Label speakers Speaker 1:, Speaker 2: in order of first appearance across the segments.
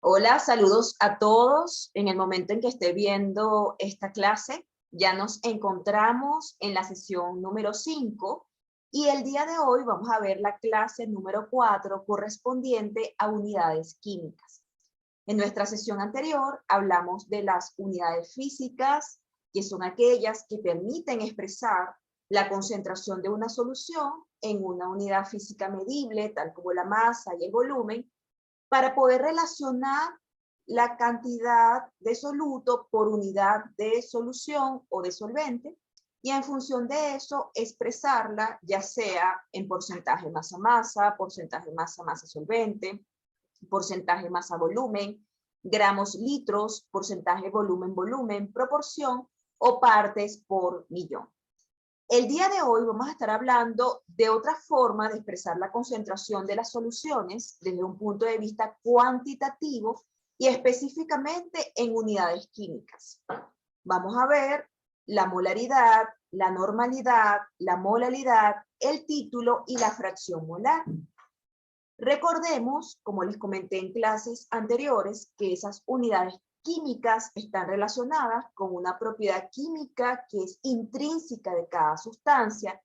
Speaker 1: Hola, saludos a todos. En el momento en que esté viendo esta clase, ya nos encontramos en la sesión número 5 y el día de hoy vamos a ver la clase número 4 correspondiente a unidades químicas. En nuestra sesión anterior hablamos de las unidades físicas, que son aquellas que permiten expresar la concentración de una solución en una unidad física medible, tal como la masa y el volumen, para poder relacionar la cantidad de soluto por unidad de solución o de solvente, y en función de eso expresarla ya sea en porcentaje masa-masa, porcentaje masa-masa solvente, porcentaje masa-volumen, gramos litros, porcentaje volumen-volumen, proporción o partes por millón. El día de hoy vamos a estar hablando de otra forma de expresar la concentración de las soluciones desde un punto de vista cuantitativo y específicamente en unidades químicas. Vamos a ver la molaridad, la normalidad, la molalidad, el título y la fracción molar. Recordemos, como les comenté en clases anteriores, que esas unidades químicas están relacionadas con una propiedad química que es intrínseca de cada sustancia,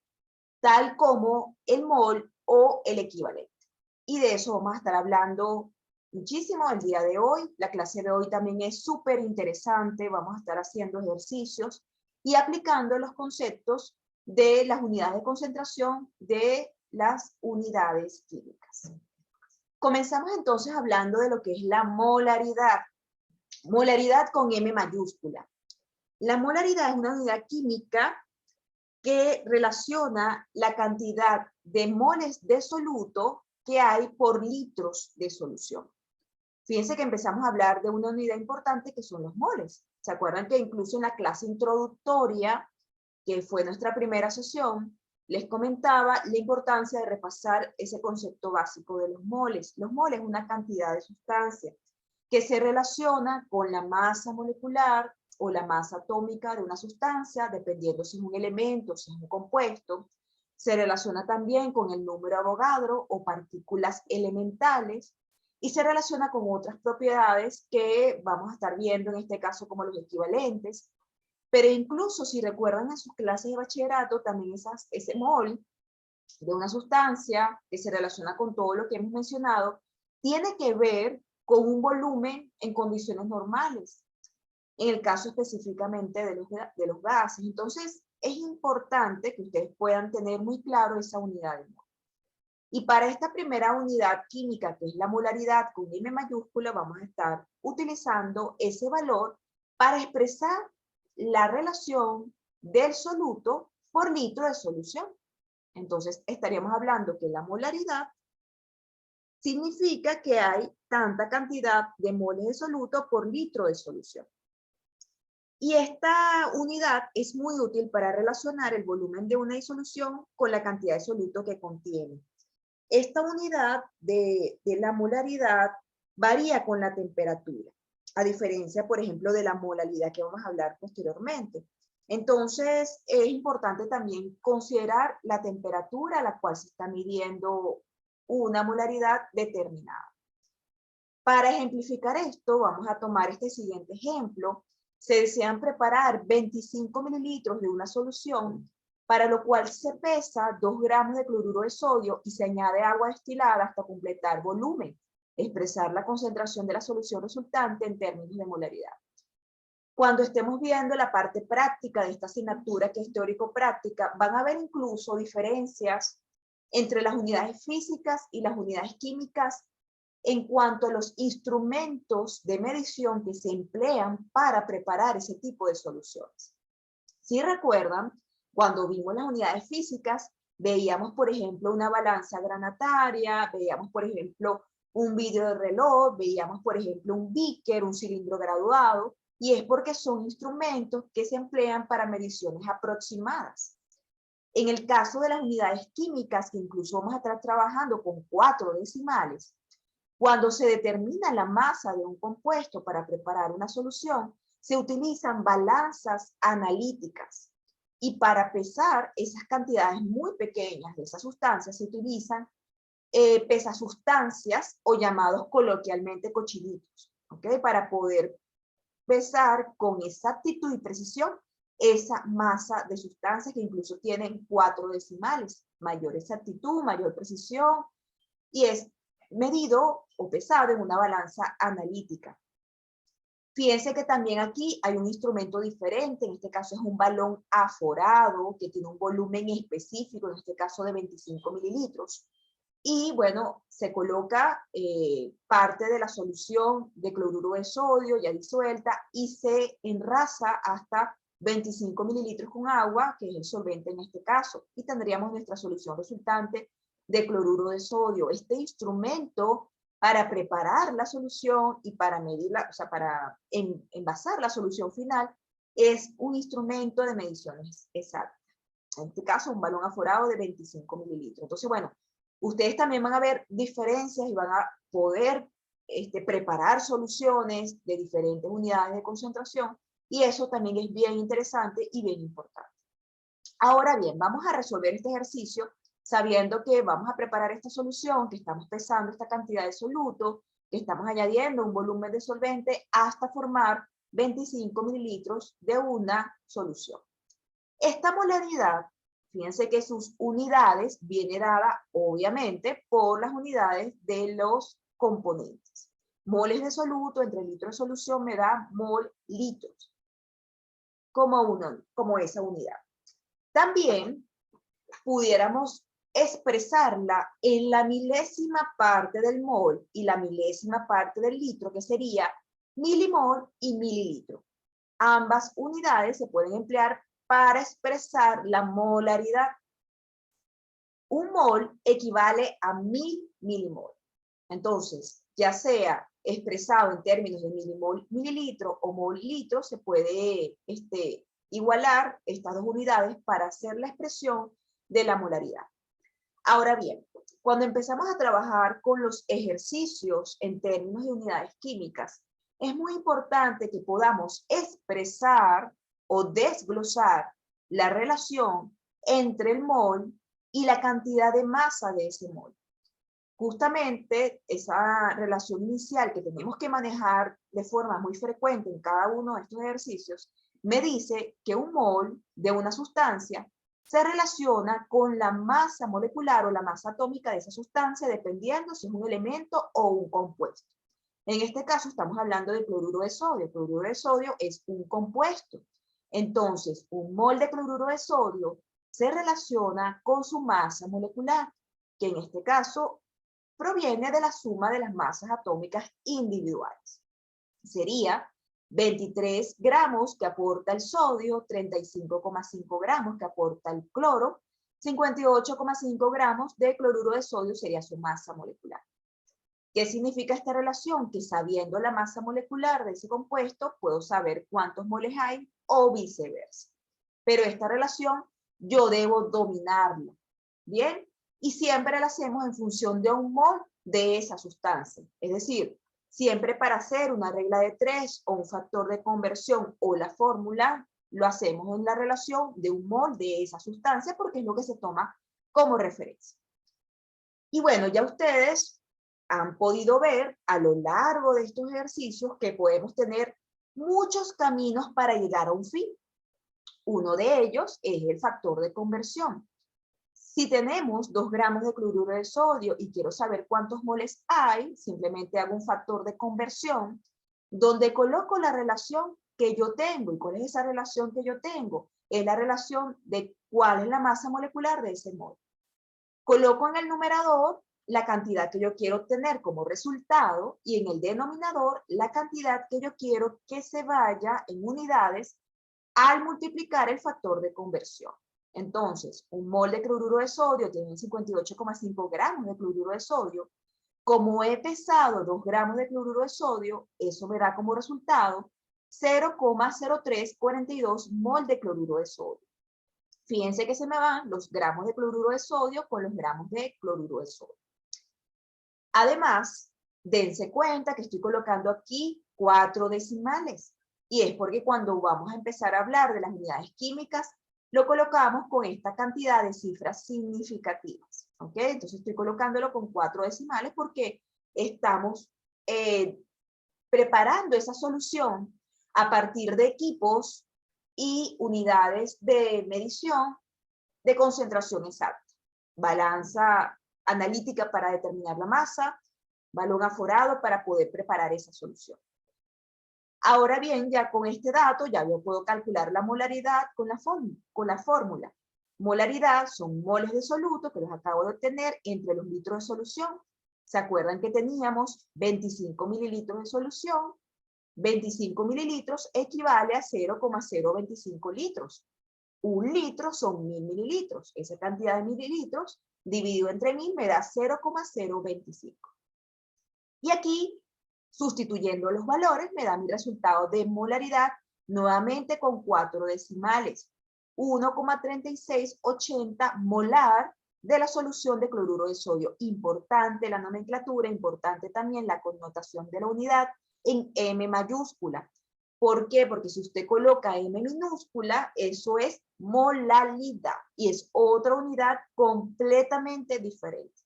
Speaker 1: tal como el mol o el equivalente. Y de eso vamos a estar hablando muchísimo el día de hoy. La clase de hoy también es súper interesante. Vamos a estar haciendo ejercicios y aplicando los conceptos de las unidades de concentración de las unidades químicas. Comenzamos entonces hablando de lo que es la molaridad. Molaridad con M mayúscula. La molaridad es una unidad química que relaciona la cantidad de moles de soluto que hay por litros de solución. Fíjense que empezamos a hablar de una unidad importante que son los moles. ¿Se acuerdan que incluso en la clase introductoria, que fue nuestra primera sesión, les comentaba la importancia de repasar ese concepto básico de los moles? Los moles es una cantidad de sustancia que se relaciona con la masa molecular o la masa atómica de una sustancia, dependiendo si es un elemento, si es un compuesto. Se relaciona también con el número de Avogadro o partículas elementales, y se relaciona con otras propiedades que vamos a estar viendo en este caso como los equivalentes. Pero incluso si recuerdan en sus clases de bachillerato, también ese mol de una sustancia que se relaciona con todo lo que hemos mencionado, tiene que ver con un volumen en condiciones normales, en el caso específicamente de los gases. Entonces, es importante que ustedes puedan tener muy claro esa unidad de mol. Y para esta primera unidad química, que es la molaridad con M mayúscula, vamos a estar utilizando ese valor para expresar la relación del soluto por litro de solución. Entonces, estaríamos hablando que la molaridad significa que hay tanta cantidad de moles de soluto por litro de solución. Y esta unidad es muy útil para relacionar el volumen de una disolución con la cantidad de soluto que contiene. Esta unidad de la molaridad varía con la temperatura, a diferencia, por ejemplo, de la molalidad que vamos a hablar posteriormente. Entonces, es importante también considerar la temperatura a la cual se está midiendo una molaridad determinada. Para ejemplificar esto, vamos a tomar este siguiente ejemplo. Se desean preparar 25 mililitros de una solución, para lo cual se pesa 2 gramos de cloruro de sodio y se añade agua destilada hasta completar volumen, expresar la concentración de la solución resultante en términos de molaridad. Cuando estemos viendo la parte práctica de esta asignatura, que es teórico-práctica, van a haber incluso diferencias entre las unidades físicas y las unidades químicas en cuanto a los instrumentos de medición que se emplean para preparar ese tipo de soluciones. Si recuerdan, cuando vimos las unidades físicas, veíamos, por ejemplo, una balanza granataria, veíamos, por ejemplo, un vidrio de reloj, veíamos, por ejemplo, un beaker, un cilindro graduado, y es porque son instrumentos que se emplean para mediciones aproximadas. En el caso de las unidades químicas, que incluso vamos a estar trabajando con 4 decimales, cuando se determina la masa de un compuesto para preparar una solución, se utilizan balanzas analíticas. Y para pesar esas cantidades muy pequeñas de esas sustancias, se utilizan pesasustancias o llamados coloquialmente cochinitos. ¿ok? Para poder pesar con exactitud y precisión esa masa de sustancias que incluso tienen 4 decimales, mayor exactitud, mayor precisión, y es medido o pesado en una balanza analítica. Fíjense que también aquí hay un instrumento diferente, en este caso es un balón aforado que tiene un volumen específico, en este caso de 25 mililitros. Y bueno, se coloca parte de la solución de cloruro de sodio ya disuelta y se enrasa hasta 25 mililitros con agua, que es el solvente en este caso, y tendríamos nuestra solución resultante de cloruro de sodio. Este instrumento para preparar la solución y para medirla, o sea, para envasar la solución final, es un instrumento de mediciones exactas. En este caso, un balón aforado de 25 mililitros. Entonces, bueno, ustedes también van a ver diferencias y van a poder preparar soluciones de diferentes unidades de concentración, y eso también es bien interesante y bien importante. Ahora bien, vamos a resolver este ejercicio sabiendo que vamos a preparar esta solución, que estamos pesando esta cantidad de soluto, que estamos añadiendo un volumen de solvente hasta formar 25 mililitros de una solución. Esta molaridad, fíjense que sus unidades viene dada obviamente por las unidades de los componentes. Moles de soluto entre litros de solución me da mol litros como esa unidad. También pudiéramos expresarla en la milésima parte del mol y la milésima parte del litro, que sería milimol y mililitro. Ambas unidades se pueden emplear para expresar la molaridad. Un mol equivale a 1000 milimol. Entonces, ya sea expresado en términos de milimol, mililitro o mol, litro, se puede igualar estas dos unidades para hacer la expresión de la molaridad. Ahora bien, cuando empezamos a trabajar con los ejercicios en términos de unidades químicas, es muy importante que podamos expresar o desglosar la relación entre el mol y la cantidad de masa de ese mol. Justamente esa relación inicial que tenemos que manejar de forma muy frecuente en cada uno de estos ejercicios me dice que un mol de una sustancia se relaciona con la masa molecular o la masa atómica de esa sustancia, dependiendo si es un elemento o un compuesto. En este caso estamos hablando de cloruro de sodio. El cloruro de sodio es un compuesto. Entonces, un mol de cloruro de sodio se relaciona con su masa molecular, que en este caso proviene de la suma de las masas atómicas individuales. Sería 23 gramos que aporta el sodio, 35,5 gramos que aporta el cloro, 58,5 gramos de cloruro de sodio sería su masa molecular. ¿Qué significa esta relación? Que sabiendo la masa molecular de ese compuesto, puedo saber cuántos moles hay o viceversa. Pero esta relación yo debo dominarla, ¿bien? Y siempre la hacemos en función de un mol de esa sustancia. Es decir, siempre para hacer una regla de 3 o un factor de conversión o la fórmula, lo hacemos en la relación de un mol de esa sustancia porque es lo que se toma como referencia. Y bueno, ya ustedes han podido ver a lo largo de estos ejercicios que podemos tener muchos caminos para llegar a un fin. Uno de ellos es el factor de conversión. Si tenemos 2 gramos de cloruro de sodio y quiero saber cuántos moles hay, simplemente hago un factor de conversión donde coloco la relación que yo tengo. ¿Y cuál es esa relación que yo tengo? Es la relación de cuál es la masa molecular de ese mol. Coloco en el numerador la cantidad que yo quiero obtener como resultado y en el denominador la cantidad que yo quiero que se vaya en unidades al multiplicar el factor de conversión. Entonces, un mol de cloruro de sodio tiene 58,5 gramos de cloruro de sodio. Como he pesado 2 gramos de cloruro de sodio, eso me da como resultado 0,0342 mol de cloruro de sodio. Fíjense que se me van los gramos de cloruro de sodio con los gramos de cloruro de sodio. Además, dense cuenta que estoy colocando aquí 4 decimales. Y es porque cuando vamos a empezar a hablar de las unidades químicas, lo colocamos con esta cantidad de cifras significativas. ¿Ok? Entonces estoy colocándolo con 4 decimales porque estamos preparando esa solución a partir de equipos y unidades de medición de concentración exacta. Balanza analítica para determinar la masa, balón aforado para poder preparar esa solución. Ahora bien, ya con este dato, ya yo puedo calcular la molaridad con la fórmula. Molaridad son moles de soluto que los acabo de obtener entre los litros de solución. ¿Se acuerdan que teníamos 25 mililitros de solución? 25 mililitros equivale a 0,025 litros. Un litro son 1000 mililitros. Esa cantidad de mililitros dividido entre 1000 me da 0,025. Y aquí, sustituyendo los valores, me da mi resultado de molaridad nuevamente con 4 decimales. 1,3680 molar de la solución de cloruro de sodio. Importante la nomenclatura, importante también la connotación de la unidad en M mayúscula. ¿Por qué? Porque si usted coloca M minúscula, eso es molalidad y es otra unidad completamente diferente.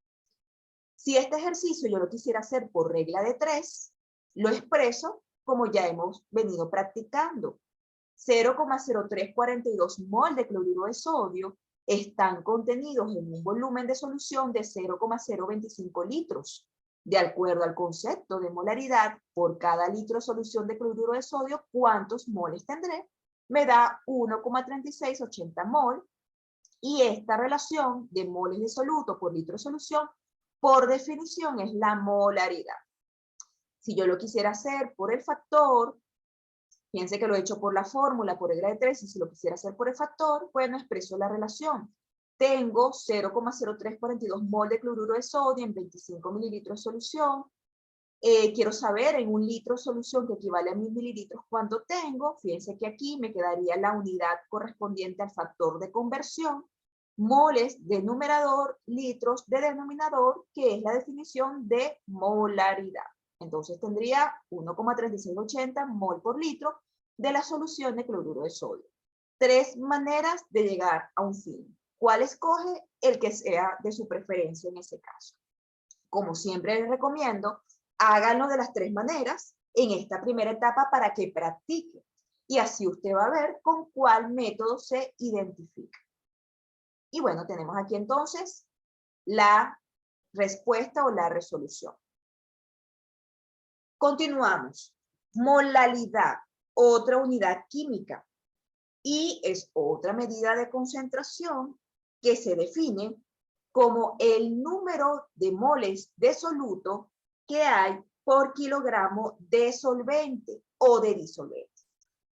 Speaker 1: Si este ejercicio yo lo quisiera hacer por regla de 3, lo expreso como ya hemos venido practicando. 0,0342 mol de cloruro de sodio están contenidos en un volumen de solución de 0,025 litros. De acuerdo al concepto de molaridad, por cada litro de solución de cloruro de sodio, ¿cuántos moles tendré? Me da 1,3680 mol. Y esta relación de moles de soluto por litro de solución, por definición, es la molaridad. Si yo lo quisiera hacer por el factor, piense que lo he hecho por la fórmula, por regla de 3, y si lo quisiera hacer por el factor, bueno, expreso la relación. Tengo 0,0342 mol de cloruro de sodio en 25 mililitros de solución. Quiero saber en un litro de solución que equivale a 1000 mililitros cuánto tengo. Fíjense que aquí me quedaría la unidad correspondiente al factor de conversión. Moles de numerador, litros de denominador, que es la definición de molaridad. Entonces tendría 1,3680 mol por litro de la solución de cloruro de sodio. 3 maneras de llegar a un fin. ¿Cuál escoge? El que sea de su preferencia en ese caso. Como siempre les recomiendo, háganlo de las 3 maneras en esta primera etapa para que practique. Y así usted va a ver con cuál método se identifica. Y bueno, tenemos aquí entonces la respuesta o la resolución. Continuamos. Molalidad, otra unidad química. Y es otra medida de concentración que se define como el número de moles de soluto que hay por kilogramo de solvente o de disolvente.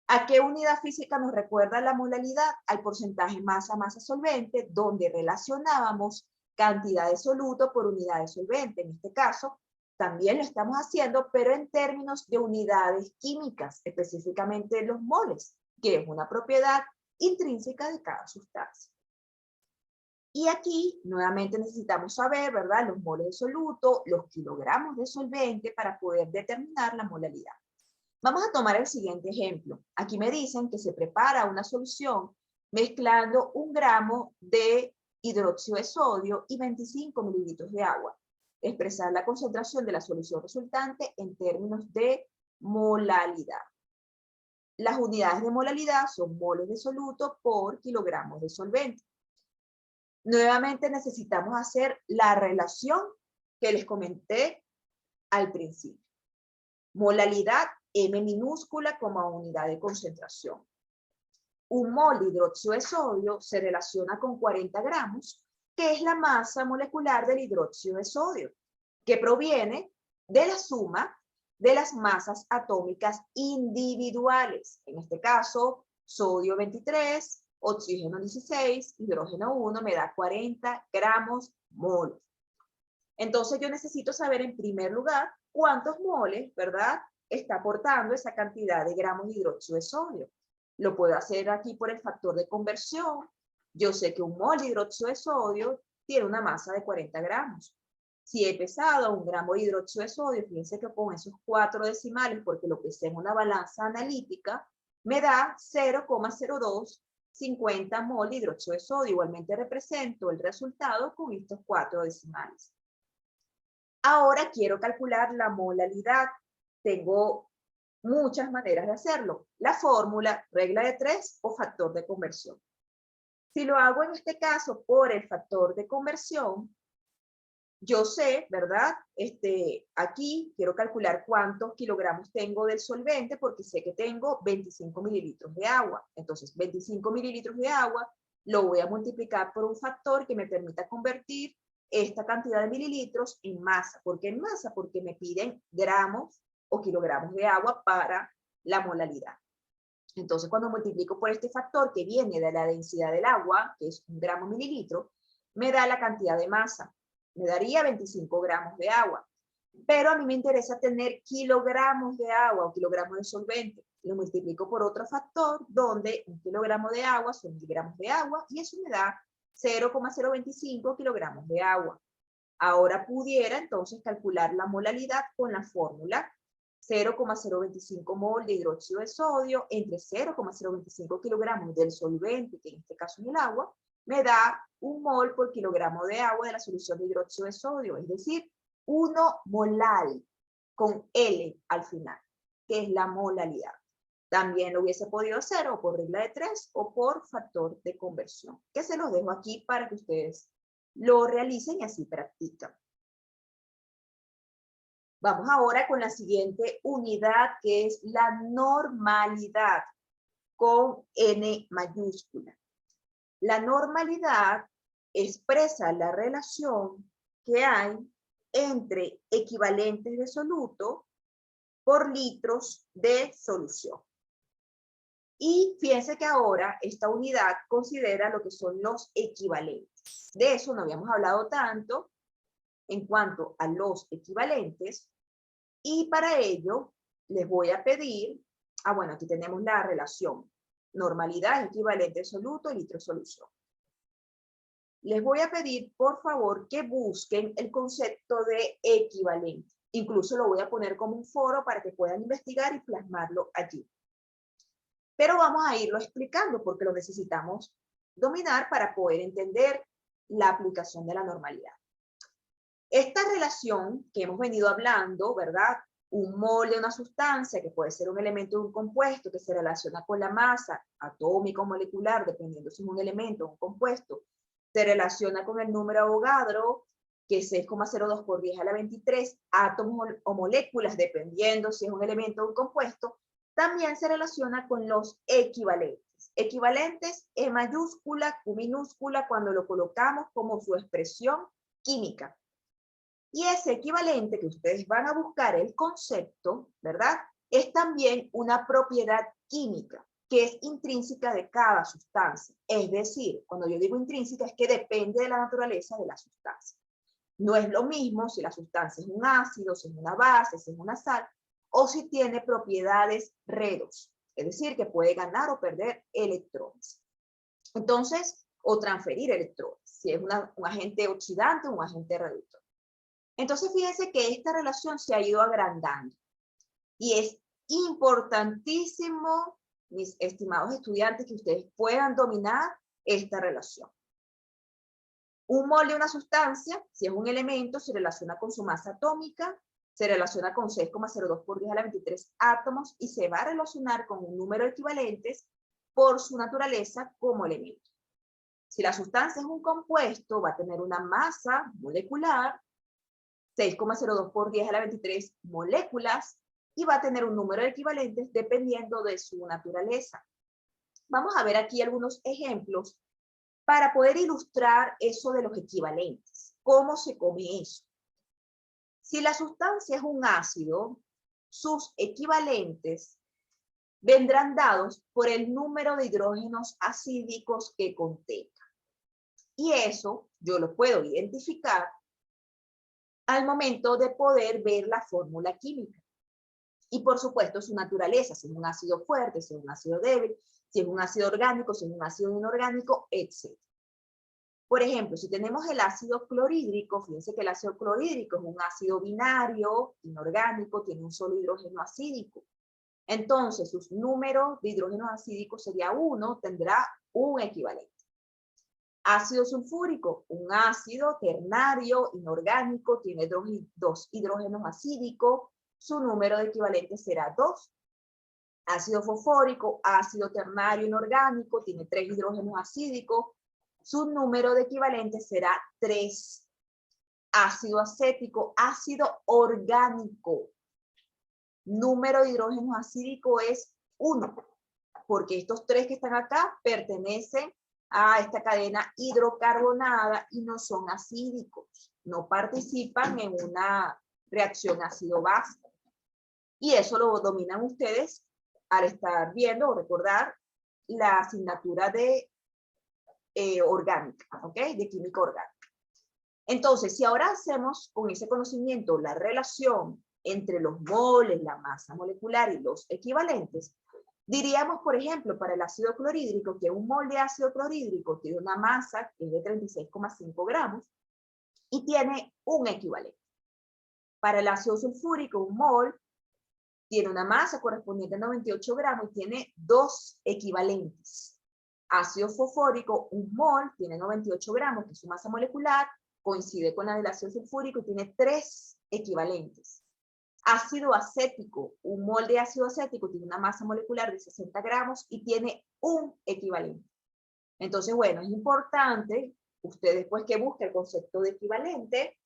Speaker 1: ¿A qué unidad física nos recuerda la molalidad? Al porcentaje masa-masa solvente, donde relacionábamos cantidad de soluto por unidad de solvente. En este caso, también lo estamos haciendo, pero en términos de unidades químicas, específicamente los moles, que es una propiedad intrínseca de cada sustancia. Y aquí, nuevamente necesitamos saber, ¿verdad?, los moles de soluto, los kilogramos de solvente para poder determinar la molalidad. Vamos a tomar el siguiente ejemplo. Aquí me dicen que se prepara una solución mezclando 1 gramo de hidróxido de sodio y 25 mililitros de agua. Expresar la concentración de la solución resultante en términos de molalidad. Las unidades de molalidad son moles de soluto por kilogramos de solvente. Nuevamente necesitamos hacer la relación que les comenté al principio. Molalidad M minúscula como unidad de concentración. Un mol de hidróxido de sodio se relaciona con 40 gramos, que es la masa molecular del hidróxido de sodio, que proviene de la suma de las masas atómicas individuales. En este caso, sodio 23, oxígeno 16, hidrógeno 1 me da 40 gramos mol. Entonces yo necesito saber en primer lugar cuántos moles, ¿verdad?, está aportando esa cantidad de gramos de hidróxido de sodio. Lo puedo hacer aquí por el factor de conversión. Yo sé que un mol de hidróxido de sodio tiene una masa de 40 gramos. Si he pesado 1 gramo de hidróxido de sodio, fíjense que con esos 4 decimales, porque lo pesé en una balanza analítica, me da 0,0250 mol de hidróxido de sodio. Igualmente represento el resultado con estos 4 decimales. Ahora quiero calcular la molalidad tengo muchas maneras de hacerlo. La fórmula, regla de 3 o factor de conversión. Si lo hago en este caso por el factor de conversión, yo sé, ¿verdad? Aquí quiero calcular cuántos kilogramos tengo del solvente porque sé que tengo 25 mililitros de agua. Entonces, 25 mililitros de agua lo voy a multiplicar por un factor que me permita convertir esta cantidad de mililitros en masa. ¿Por qué en masa? Porque me piden gramos o kilogramos de agua para la molalidad. Entonces, cuando multiplico por este factor que viene de la densidad del agua, que es 1 gramo mililitro, me da la cantidad de masa. Me daría 25 gramos de agua. Pero a mí me interesa tener kilogramos de agua o kilogramos de solvente. Lo multiplico por otro factor donde 1 kilogramo de agua son 1000 gramos de agua y eso me da 0,025 kilogramos de agua. Ahora pudiera entonces calcular la molalidad con la fórmula 0,025 mol de hidróxido de sodio entre 0,025 kilogramos del solvente, que en este caso es el agua, me da 1 mol por kilogramo de agua de la solución de hidróxido de sodio, es decir, 1 molal con L al final, que es la molalidad. También lo hubiese podido hacer o por regla de 3 o por factor de conversión, que se los dejo aquí para que ustedes lo realicen y así practican. Vamos ahora con la siguiente unidad, que es la normalidad, con N mayúscula. La normalidad expresa la relación que hay entre equivalentes de soluto por litros de solución. Y fíjense que ahora esta unidad considera lo que son los equivalentes. De eso no habíamos hablado tanto en cuanto a los equivalentes. Y para ello les voy a pedir, bueno, aquí tenemos la relación normalidad equivalente soluto litro solución. Les voy a pedir, por favor, que busquen el concepto de equivalente. Incluso lo voy a poner como un foro para que puedan investigar y plasmarlo allí. Pero vamos a irlo explicando porque lo necesitamos dominar para poder entender la aplicación de la normalidad. Esta relación que hemos venido hablando, ¿verdad? Un mol de una sustancia, que puede ser un elemento de un compuesto, que se relaciona con la masa atómica o molecular, dependiendo si es un elemento o un compuesto, se relaciona con el número Avogadro, que es 6,02 por 10 a la 23, átomos o moléculas, dependiendo si es un elemento o un compuesto, también se relaciona con los equivalentes. Equivalentes E mayúscula, Q minúscula, cuando lo colocamos como su expresión química. Y ese equivalente que ustedes van a buscar el concepto, ¿verdad? Es también una propiedad química que es intrínseca de cada sustancia. Es decir, cuando yo digo intrínseca es que depende de la naturaleza de la sustancia. No es lo mismo si la sustancia es un ácido, si es una base, si es una sal, o si tiene propiedades redox, es decir, que puede ganar o perder electrones. Entonces, o transferir electrones, si es un agente oxidante o un agente reductor. Entonces, fíjense que esta relación se ha ido agrandando y es importantísimo, mis estimados estudiantes, que ustedes puedan dominar esta relación. Un mol de una sustancia, si es un elemento, se relaciona con su masa atómica, se relaciona con 6,02 por 10 a la 23 átomos y se va a relacionar con un número de equivalentes por su naturaleza como elemento. Si la sustancia es un compuesto, va a tener una masa molecular, 6,02 por 10 a la 23 moléculas, y va a tener un número de equivalentes dependiendo de su naturaleza. Vamos a ver aquí algunos ejemplos para poder ilustrar eso de los equivalentes. ¿Cómo se come eso? Si la sustancia es un ácido, sus equivalentes vendrán dados por el número de hidrógenos acídicos que contenga. Y eso yo lo puedo identificar al momento de poder ver la fórmula química. Y por supuesto su naturaleza, si es un ácido fuerte, si es un ácido débil, si es un ácido orgánico, si es un ácido inorgánico, etc. Por ejemplo, si tenemos el ácido clorhídrico, fíjense que el ácido clorhídrico es un ácido binario, inorgánico, tiene un solo hidrógeno acídico. Entonces, sus números de hidrógenos acídicos sería 1, tendrá un equivalente. Ácido sulfúrico, un ácido ternario, inorgánico, tiene 2 hidrógenos acídicos, su número de equivalentes será 2. Ácido fosfórico, ácido ternario inorgánico, tiene 3 hidrógenos acídicos, su número de equivalentes será 3. Ácido acético, ácido orgánico, número de hidrógenos acídico es 1, porque estos 3 que están acá pertenecen a esta cadena hidrocarbonada y no son acídicos, no participan en una reacción ácido-base. Y eso lo dominan ustedes al estar viendo o recordar la asignatura de orgánica, ¿ok? De química orgánica. Entonces, si ahora hacemos con ese conocimiento la relación entre los moles, la masa molecular y los equivalentes, diríamos, por ejemplo, para el ácido clorhídrico, que un mol de ácido clorhídrico tiene una masa que es de 36,5 gramos y tiene un equivalente. Para el ácido sulfúrico, un mol tiene una masa correspondiente a 98 gramos y tiene 2 equivalentes. Ácido fosfórico, un mol, tiene 98 gramos, que es su masa molecular, coincide con la del ácido sulfúrico y tiene 3 equivalentes. Ácido acético, un mol de ácido acético tiene una masa molecular de 60 gramos y tiene un equivalente. Entonces, bueno, es importante, usted después que busque el concepto de equivalente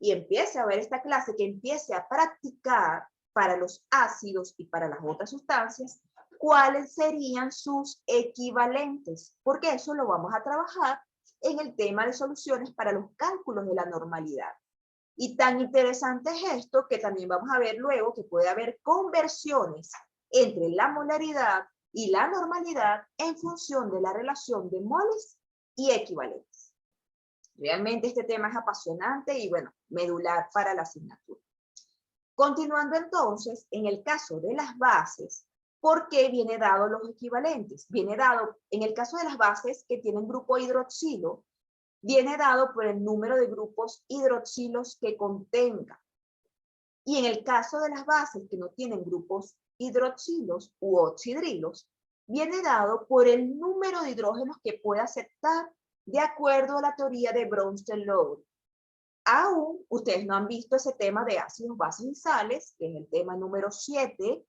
Speaker 1: y empiece a ver esta clase, que empiece a practicar para los ácidos y para las otras sustancias, cuáles serían sus equivalentes, porque eso lo vamos a trabajar en el tema de soluciones para los cálculos de la normalidad. Y tan interesante es esto que también vamos a ver luego que puede haber conversiones entre la molaridad y la normalidad en función de la relación de moles y equivalentes. Realmente este tema es apasionante y bueno, medular para la asignatura. Continuando entonces, en el caso de las bases, ¿por qué viene dado los equivalentes? Viene dado, en el caso de las bases que tienen grupo hidroxilo, viene dado por el número de grupos hidroxilos que contenga. Y en el caso de las bases que no tienen grupos hidroxilos u oxidrilos, viene dado por el número de hidrógenos que puede aceptar de acuerdo a la teoría de Bronsted-Lowry. Aún ustedes no han visto ese tema de ácidos, bases y sales, que es el tema número 7,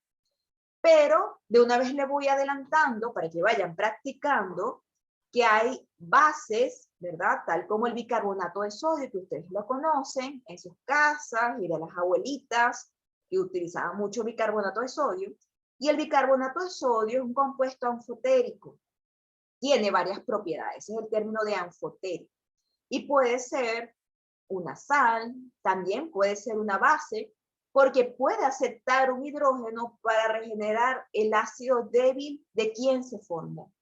Speaker 1: pero de una vez le voy adelantando para que vayan practicando que hay bases, ¿verdad? Tal como el bicarbonato de sodio, que ustedes lo conocen en sus casas y de las abuelitas que utilizaban mucho bicarbonato de sodio. Y el bicarbonato de sodio es un compuesto anfotérico. Tiene varias propiedades, es el término de anfotérico. Y puede ser una sal, también puede ser una base, porque puede aceptar un hidrógeno para regenerar el ácido débil de quien se formó.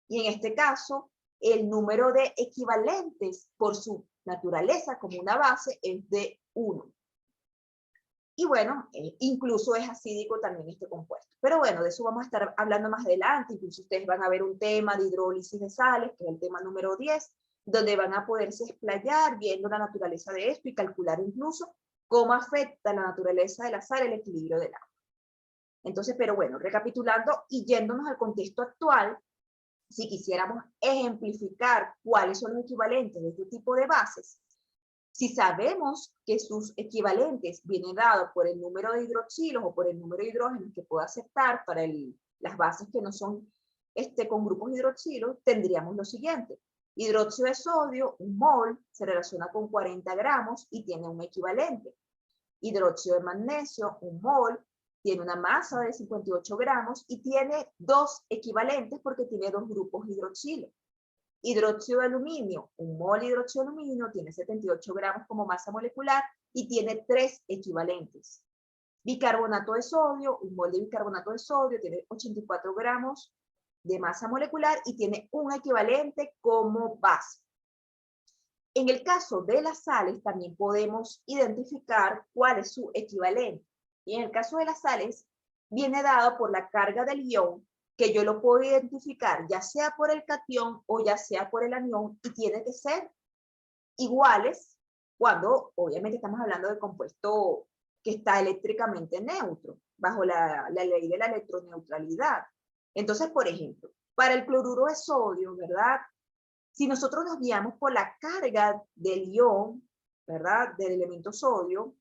Speaker 1: Y en este caso, el número de equivalentes por su naturaleza como una base es de 1. Y bueno, incluso es acídico también este compuesto. Pero bueno, de eso vamos a estar hablando más adelante. Incluso ustedes van a ver un tema de hidrólisis de sales, que es el tema número 10, donde van a poderse explayar viendo la naturaleza de esto y calcular incluso cómo afecta la naturaleza de la sal el equilibrio del agua. Entonces, pero bueno, recapitulando y yéndonos al contexto actual, si quisiéramos ejemplificar cuáles son los equivalentes de este tipo de bases, si sabemos que sus equivalentes vienen dados por el número de hidroxilos o por el número de hidrógenos que puedo aceptar para las bases que no son con grupos hidroxilos, tendríamos lo siguiente. Hidróxido de sodio, un mol, se relaciona con 40 gramos y tiene un equivalente. Hidróxido de magnesio, un mol, tiene una masa de 58 gramos y tiene 2 equivalentes porque tiene 2 grupos hidroxilos. Hidróxido de aluminio, un mol de hidróxido de aluminio tiene 78 gramos como masa molecular y tiene 3 equivalentes. Bicarbonato de sodio, un mol de bicarbonato de sodio tiene 84 gramos de masa molecular y tiene un equivalente como base. En el caso de las sales también podemos identificar cuál es su equivalente. Y en el caso de las sales viene dado por la carga del ion, que yo lo puedo identificar ya sea por el catión o ya sea por el anión, y tiene que ser iguales cuando obviamente estamos hablando de compuesto que está eléctricamente neutro, bajo la ley de la electroneutralidad. Entonces, por ejemplo, para el cloruro de sodio, ¿verdad? Si nosotros nos guiamos por la carga del ion, ¿verdad? Del elemento sodio,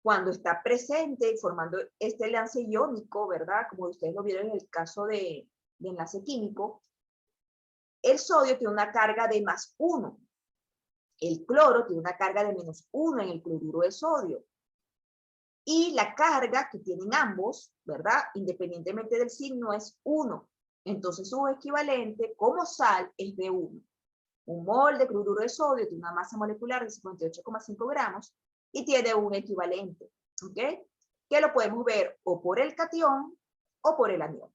Speaker 1: cuando está presente y formando este enlace iónico, ¿verdad? Como ustedes lo vieron en el caso de enlace químico, el sodio tiene una carga de +1. El cloro tiene una carga de -1 en el cloruro de sodio. Y la carga que tienen ambos, ¿verdad? Independientemente del signo, es 1. Entonces su equivalente como sal es de 1. Un mol de cloruro de sodio tiene una masa molecular de 58,5 gramos y tiene un equivalente, ¿ok? Que lo podemos ver o por el catión o por el anión.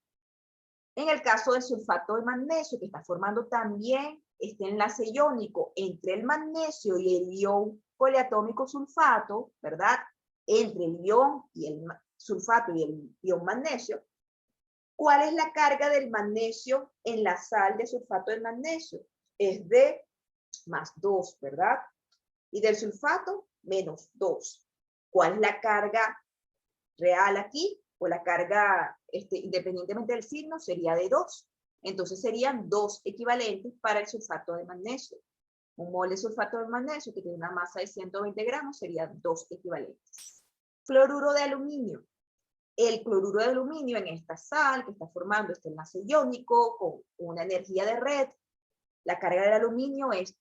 Speaker 1: En el caso del sulfato de magnesio, que está formando también este enlace iónico entre el magnesio y el ion poliatómico sulfato, ¿verdad? Entre el ion y el sulfato y el ion magnesio, ¿cuál es la carga del magnesio en la sal de sulfato de magnesio? Es de +2, ¿verdad? Y del sulfato, -2. ¿Cuál es la carga real aquí? O la carga, independientemente del signo, sería de 2. Entonces serían 2 equivalentes para el sulfato de magnesio. Un mol de sulfato de magnesio que tiene una masa de 120 gramos serían 2 equivalentes. Cloruro de aluminio. El cloruro de aluminio en esta sal que está formando este enlace iónico con una energía de red, la carga del aluminio es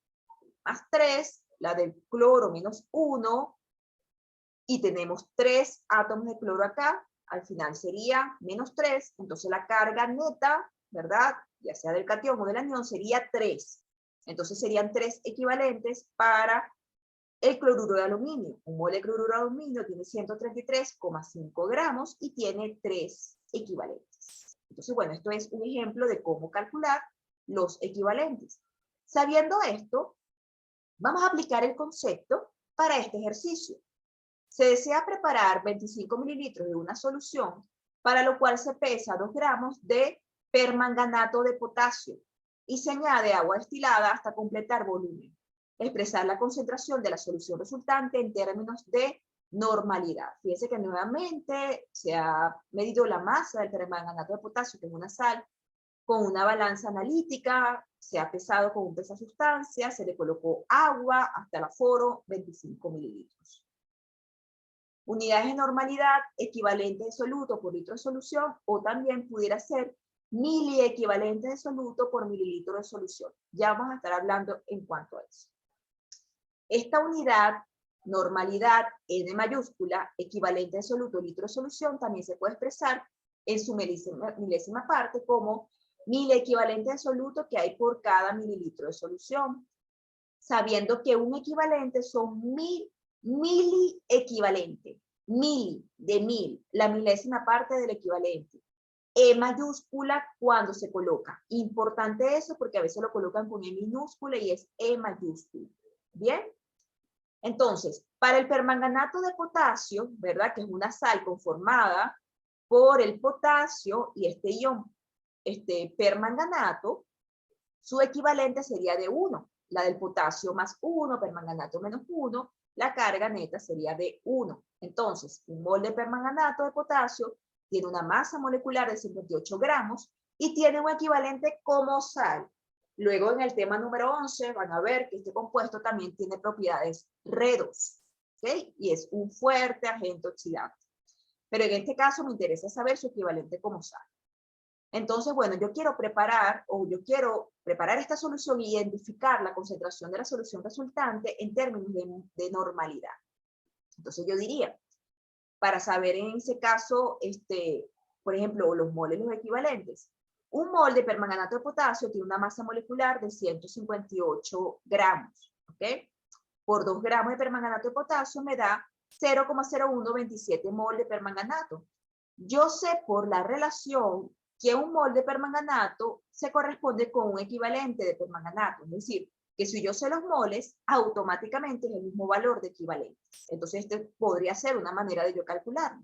Speaker 1: +3, la del cloro -1, y tenemos 3 átomos de cloro acá, al final sería -3, entonces la carga neta, ¿verdad? Ya sea del catión o del anión, sería 3. Entonces serían 3 equivalentes para el cloruro de aluminio. Un mol de cloruro de aluminio tiene 133,5 gramos y tiene 3 equivalentes. Entonces, bueno, esto es un ejemplo de cómo calcular los equivalentes. Sabiendo esto, vamos a aplicar el concepto para este ejercicio. Se desea preparar 25 mililitros de una solución, para lo cual se pesa 2 gramos de permanganato de potasio y se añade agua destilada hasta completar volumen. Expresar la concentración de la solución resultante en términos de normalidad. Fíjense que nuevamente se ha medido la masa del permanganato de potasio, que es una sal, con una balanza analítica, se ha pesado con un pesasustancia, se le colocó agua hasta el aforo, 25 mililitros. Unidades de normalidad, equivalente de soluto por litro de solución, o también pudiera ser miliequivalente de soluto por mililitro de solución. Ya vamos a estar hablando en cuanto a eso. Esta unidad, normalidad, N mayúscula, equivalente de soluto litro de solución, también se puede expresar en su milésima parte como miliequivalente de soluto que hay por cada mililitro de solución, sabiendo que un equivalente son 1000 miliequivalente, 1000 de 1000, la milésima parte del equivalente. E mayúscula cuando se coloca. Importante eso porque a veces lo colocan con E minúscula y es E mayúscula. ¿Bien? Entonces, para el permanganato de potasio, ¿verdad? Que es una sal conformada por el potasio y este ion, permanganato, su equivalente sería de 1. La del potasio +1, permanganato -1, la carga neta sería de 1. Entonces, un mol de permanganato de potasio tiene una masa molecular de 58 gramos y tiene un equivalente como sal. Luego en el tema número 11 van a ver que este compuesto también tiene propiedades redox, ¿ok? Y es un fuerte agente oxidante. Pero en este caso me interesa saber su equivalente como sal. Entonces, bueno, yo quiero preparar esta solución e identificar la concentración de la solución resultante en términos de normalidad. Entonces yo diría, para saber en ese caso, por ejemplo, los moles, los equivalentes. Un mol de permanganato de potasio tiene una masa molecular de 158 gramos, ¿ok? Por 2 gramos de permanganato de potasio me da 0,0127 mol de permanganato. Yo sé por la relación que un mol de permanganato se corresponde con un equivalente de permanganato, es decir, que si yo sé los moles, automáticamente es el mismo valor de equivalente. Entonces, podría ser una manera de yo calcularlo.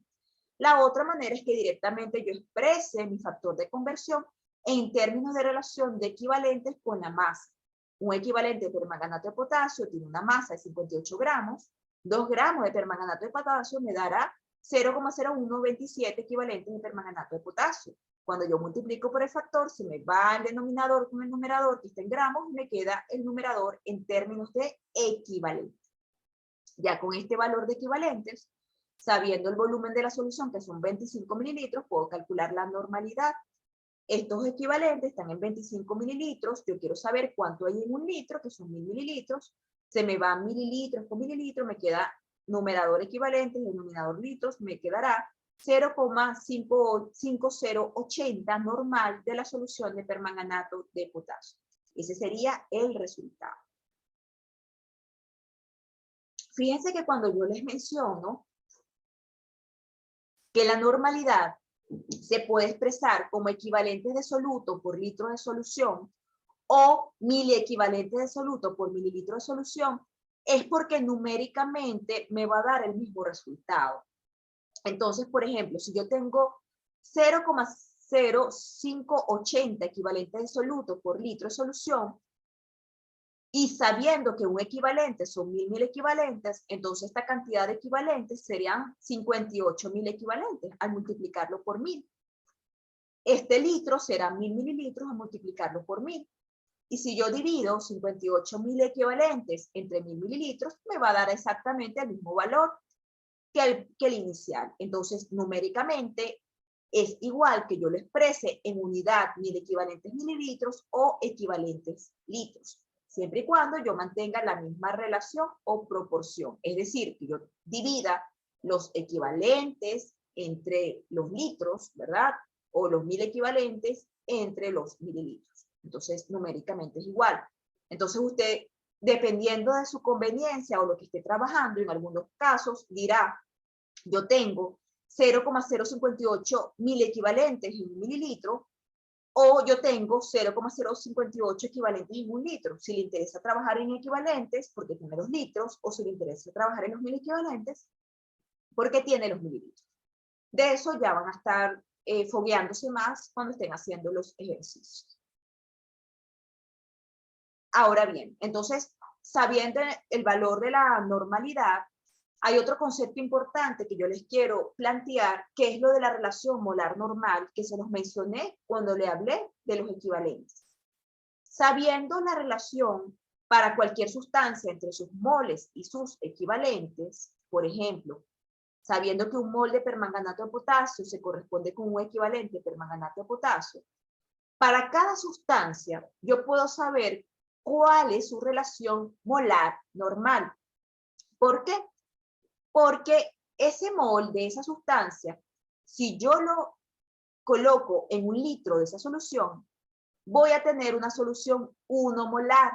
Speaker 1: La otra manera es que directamente yo exprese mi factor de conversión en términos de relación de equivalentes con la masa. Un equivalente de permanganato de potasio tiene una masa de 58 gramos, 2 gramos de permanganato de potasio me dará 0,0127 equivalentes de permanganato de potasio. Cuando yo multiplico por el factor, se me va el denominador con el numerador que está en gramos y me queda el numerador en términos de equivalente. Ya con este valor de equivalentes, Sabiendo el volumen de la solución, que son 25 mililitros, puedo calcular la normalidad. Estos equivalentes están en 25 mililitros. Yo quiero saber cuánto hay en un litro, que son 1000 mililitros. Se me van mililitros por mililitro, me queda numerador equivalente, denominador litros, me quedará 0,5080 normal de la solución de permanganato de potasio. Ese sería el resultado. Fíjense que cuando yo les menciono que la normalidad se puede expresar como equivalentes de soluto por litro de solución o miliequivalentes de soluto por mililitro de solución, es porque numéricamente me va a dar el mismo resultado. Entonces, por ejemplo, si yo tengo 0,0580 equivalentes de soluto por litro de solución, y sabiendo que un equivalente son 1000 equivalentes, entonces esta cantidad de equivalentes serían 58.000 equivalentes al multiplicarlo por 1000. Este litro será 1000 mililitros al multiplicarlo por 1000. Y si yo divido 58.000 equivalentes entre 1000 mililitros, me va a dar exactamente el mismo valor que el inicial. Entonces, numéricamente, es igual que yo lo exprese en unidad 1000 equivalentes mililitros o equivalentes litros, siempre y cuando yo mantenga la misma relación o proporción. Es decir, que yo divida los equivalentes entre los litros, ¿verdad? O los 1000 equivalentes entre los mililitros. Entonces, numéricamente es igual. Entonces, usted, dependiendo de su conveniencia o lo que esté trabajando, en algunos casos dirá, yo tengo 0,058 mil equivalentes en un mililitro, o yo tengo 0,058 equivalentes en un litro. Si le interesa trabajar en equivalentes, porque tiene los litros, o si le interesa trabajar en los mil equivalentes, porque tiene los mililitros. De eso ya van a estar fogueándose más cuando estén haciendo los ejercicios. Ahora bien, entonces, sabiendo el valor de la normalidad, hay otro concepto importante que yo les quiero plantear, que es lo de la relación molar normal, que se los mencioné cuando le hablé de los equivalentes. Sabiendo la relación para cualquier sustancia entre sus moles y sus equivalentes, por ejemplo, sabiendo que un mol de permanganato de potasio se corresponde con un equivalente de permanganato de potasio, para cada sustancia yo puedo saber cuál es su relación molar normal. ¿Por qué? Porque ese mol de esa sustancia, si yo lo coloco en un litro de esa solución, voy a tener una solución 1 molar.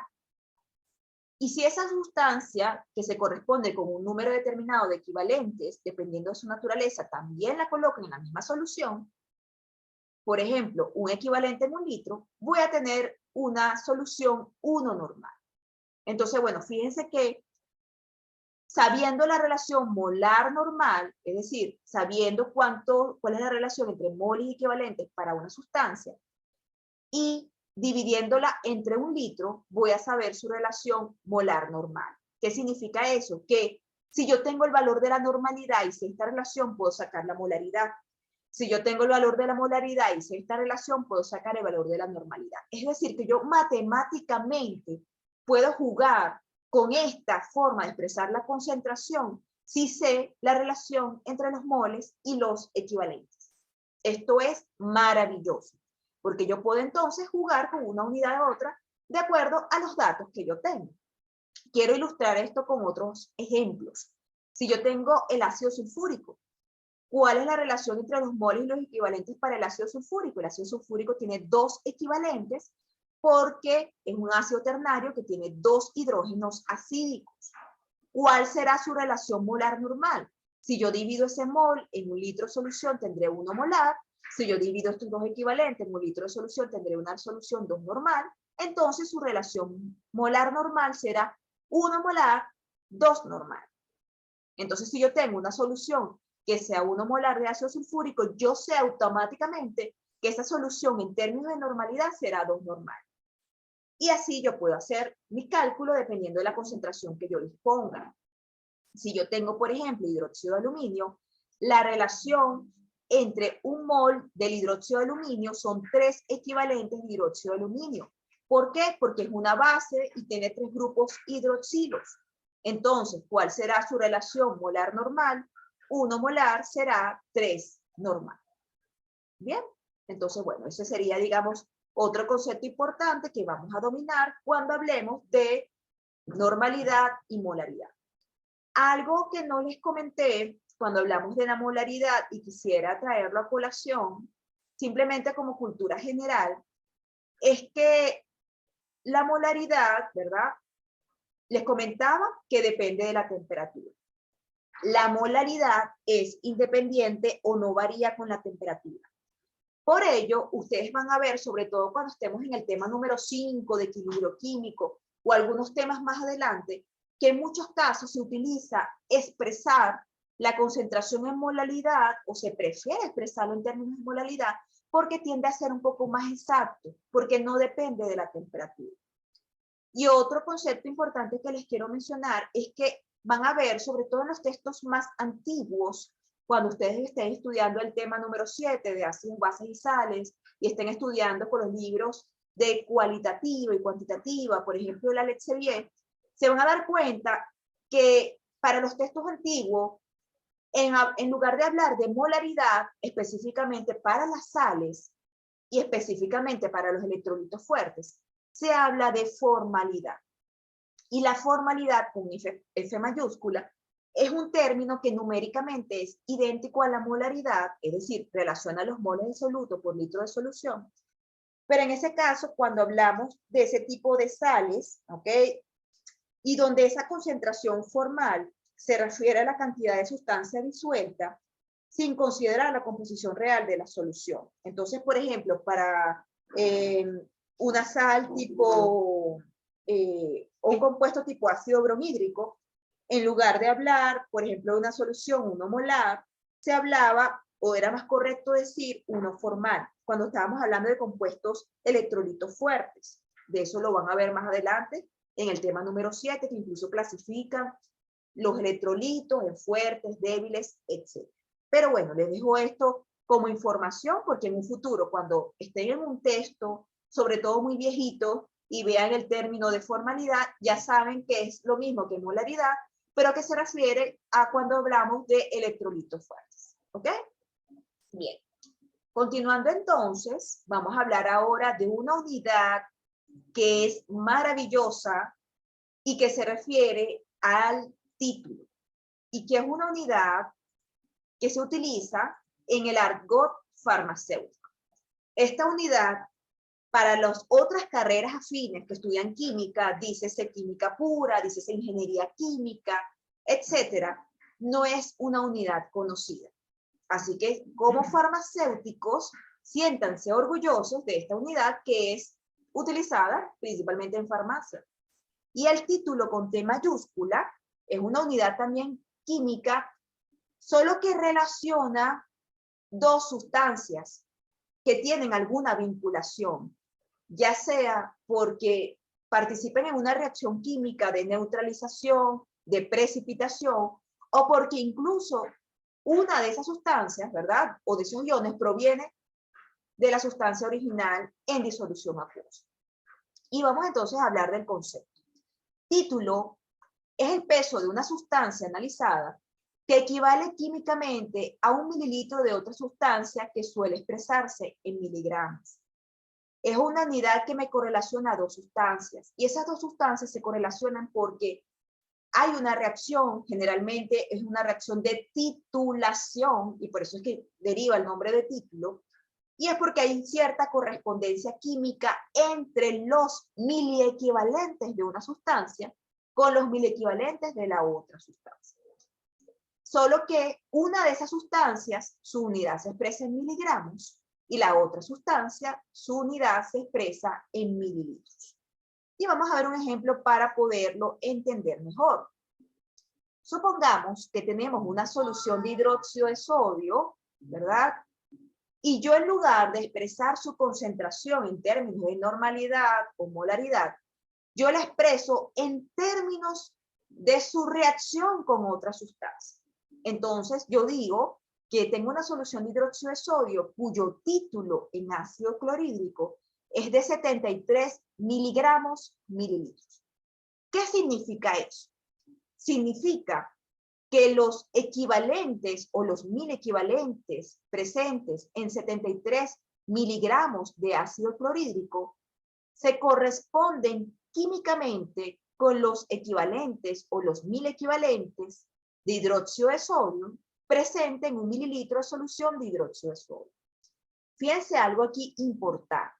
Speaker 1: Y si esa sustancia, que se corresponde con un número determinado de equivalentes, dependiendo de su naturaleza, también la coloco en la misma solución, por ejemplo, un equivalente en un litro, voy a tener una solución 1 normal. Entonces, bueno, fíjense que sabiendo la relación molar normal, es decir, sabiendo cuál es la relación entre moles y equivalentes para una sustancia, y dividiéndola entre un litro, voy a saber su relación molar normal. ¿Qué significa eso? Que si yo tengo el valor de la normalidad y sé esta relación, puedo sacar la molaridad. Si yo tengo el valor de la molaridad y sé esta relación, puedo sacar el valor de la normalidad. Es decir, que yo matemáticamente puedo jugar con esta forma de expresar la concentración si sé la relación entre los moles y los equivalentes. Esto es maravilloso, porque yo puedo entonces jugar con una unidad de otra de acuerdo a los datos que yo tengo. Quiero ilustrar esto con otros ejemplos. Si yo tengo el ácido sulfúrico, ¿cuál es la relación entre los moles y los equivalentes para el ácido sulfúrico? El ácido sulfúrico tiene 2 equivalentes porque es un ácido ternario que tiene 2 hidrógenos acídicos. ¿Cuál será su relación molar normal? Si yo divido ese mol en un litro de solución, tendré 1 molar. Si yo divido estos 2 equivalentes en un litro de solución, tendré una solución 2 normal. Entonces su relación molar normal será 1 molar, 2 normal. Entonces, si yo tengo una solución que sea 1 molar de ácido sulfúrico, yo sé automáticamente que esa solución en términos de normalidad será 2 normal. Y así yo puedo hacer mi cálculo dependiendo de la concentración que yo disponga. Si yo tengo, por ejemplo, hidróxido de aluminio, la relación entre un mol del hidróxido de aluminio son 3 equivalentes de hidróxido de aluminio. ¿Por qué? Porque es una base y tiene 3 grupos hidroxilos. Entonces, ¿cuál será su relación molar normal? 1 molar será 3 normal. Bien, entonces, bueno, ese sería, digamos, otro concepto importante que vamos a dominar cuando hablemos de normalidad y molaridad. Algo que no les comenté cuando hablamos de la molaridad y quisiera traerlo a colación, simplemente como cultura general, es que la molaridad, ¿verdad? Les comentaba que depende de la temperatura. La molaridad es independiente o no varía con la temperatura. Por ello, ustedes van a ver, sobre todo cuando estemos en el tema número 5 de equilibrio químico o algunos temas más adelante, que en muchos casos se utiliza expresar la concentración en molaridad o se prefiere expresarlo en términos de molaridad porque tiende a ser un poco más exacto, porque no depende de la temperatura. Y otro concepto importante que les quiero mencionar es que van a ver, sobre todo en los textos más antiguos, cuando ustedes estén estudiando el tema número 7 de ácidos, bases y sales, y estén estudiando con los libros de cualitativa y cuantitativa, por ejemplo, la Lex Sevier, se van a dar cuenta que para los textos antiguos, en lugar de hablar de molaridad, específicamente para las sales y específicamente para los electrolitos fuertes, se habla de formalidad. Y la formalidad con F mayúscula es un término que numéricamente es idéntico a la molaridad, es decir, relaciona los moles de soluto por litro de solución. Pero en ese caso, cuando hablamos de ese tipo de sales, ¿ok? Y donde esa concentración formal se refiere a la cantidad de sustancia disuelta, sin considerar la composición real de la solución. Entonces, por ejemplo, para una sal tipo, o un compuesto tipo ácido bromhídrico, en lugar de hablar, por ejemplo, de una solución 1 molar, se hablaba, o era más correcto decir, 1 formal, cuando estábamos hablando de compuestos electrolitos fuertes. De eso lo van a ver más adelante en el tema número 7, que incluso clasifican los electrolitos en fuertes, débiles, etc. Pero bueno, les dejo esto como información, porque en un futuro, cuando estén en un texto, sobre todo muy viejito, y vean el término de formalidad, ya saben que es lo mismo que molaridad, pero que se refiere a cuando hablamos de electrolitos fuertes. ¿Ok? Bien. Continuando entonces, vamos a hablar ahora de una unidad que es maravillosa y que se refiere al título, y que es una unidad que se utiliza en el argot farmacéutico. Esta unidad, para las otras carreras afines que estudian química, dícese química pura, dícese ingeniería química, etcétera, no es una unidad conocida. Así que, como farmacéuticos, siéntanse orgullosos de esta unidad que es utilizada principalmente en farmacia. Y el título con T mayúscula es una unidad también química, solo que relaciona dos sustancias que tienen alguna vinculación, ya sea porque participen en una reacción química de neutralización, de precipitación, o porque incluso una de esas sustancias, ¿verdad? O de esos iones proviene de la sustancia original en disolución acuosa. Y vamos entonces a hablar del concepto. Título es el peso de una sustancia analizada que equivale químicamente a 1 mililitro de otra sustancia que suele expresarse en miligramos. Es una unidad que me correlaciona a dos sustancias, y esas dos sustancias se correlacionan porque hay una reacción, generalmente es una reacción de titulación, y por eso es que deriva el nombre de título, y es porque hay cierta correspondencia química entre los miliequivalentes de una sustancia con los miliequivalentes de la otra sustancia. Solo que una de esas sustancias, su unidad se expresa en miligramos, y la otra sustancia, su unidad se expresa en mililitros. Y vamos a ver un ejemplo para poderlo entender mejor. Supongamos que tenemos una solución de hidróxido de sodio, ¿verdad? Y yo, en lugar de expresar su concentración en términos de normalidad o molaridad, yo la expreso en términos de su reacción con otra sustancia. Entonces, yo digo que tengo una solución de hidróxido de sodio cuyo título en ácido clorhídrico es de 73 miligramos mililitros. ¿Qué significa eso? Significa que los equivalentes o los 1000 equivalentes presentes en 73 miligramos de ácido clorhídrico se corresponden químicamente con los equivalentes o los 1000 equivalentes de hidróxido de sodio presente en 1 mililitro de solución de hidróxido de sodio. Fíjense algo aquí importante.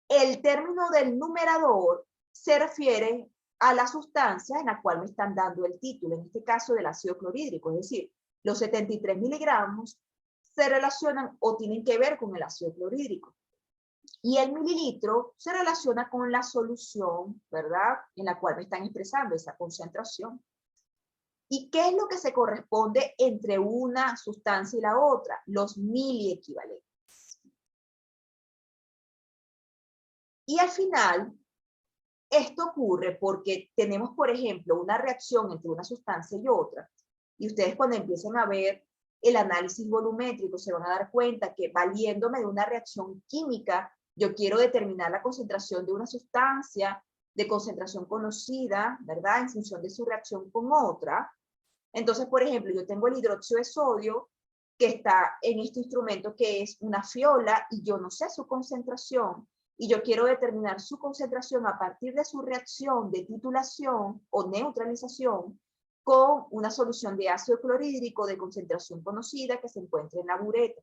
Speaker 1: El término del numerador se refiere a la sustancia en la cual me están dando el título, en este caso del ácido clorhídrico, es decir, los 73 miligramos se relacionan o tienen que ver con el ácido clorhídrico. Y el mililitro se relaciona con la solución, ¿verdad?, en la cual me están expresando esa concentración. ¿Y qué es lo que se corresponde entre una sustancia y la otra? Los miliequivalentes. Y al final, esto ocurre porque tenemos, por ejemplo, una reacción entre una sustancia y otra. Y ustedes cuando empiecen a ver el análisis volumétrico se van a dar cuenta que valiéndome de una reacción química, yo quiero determinar la concentración de una sustancia de concentración conocida, ¿verdad?, en función de su reacción con otra. Entonces, por ejemplo, yo tengo el hidróxido de sodio que está en este instrumento que es una fiola y yo no sé su concentración y yo quiero determinar su concentración a partir de su reacción de titulación o neutralización con una solución de ácido clorhídrico de concentración conocida que se encuentra en la bureta.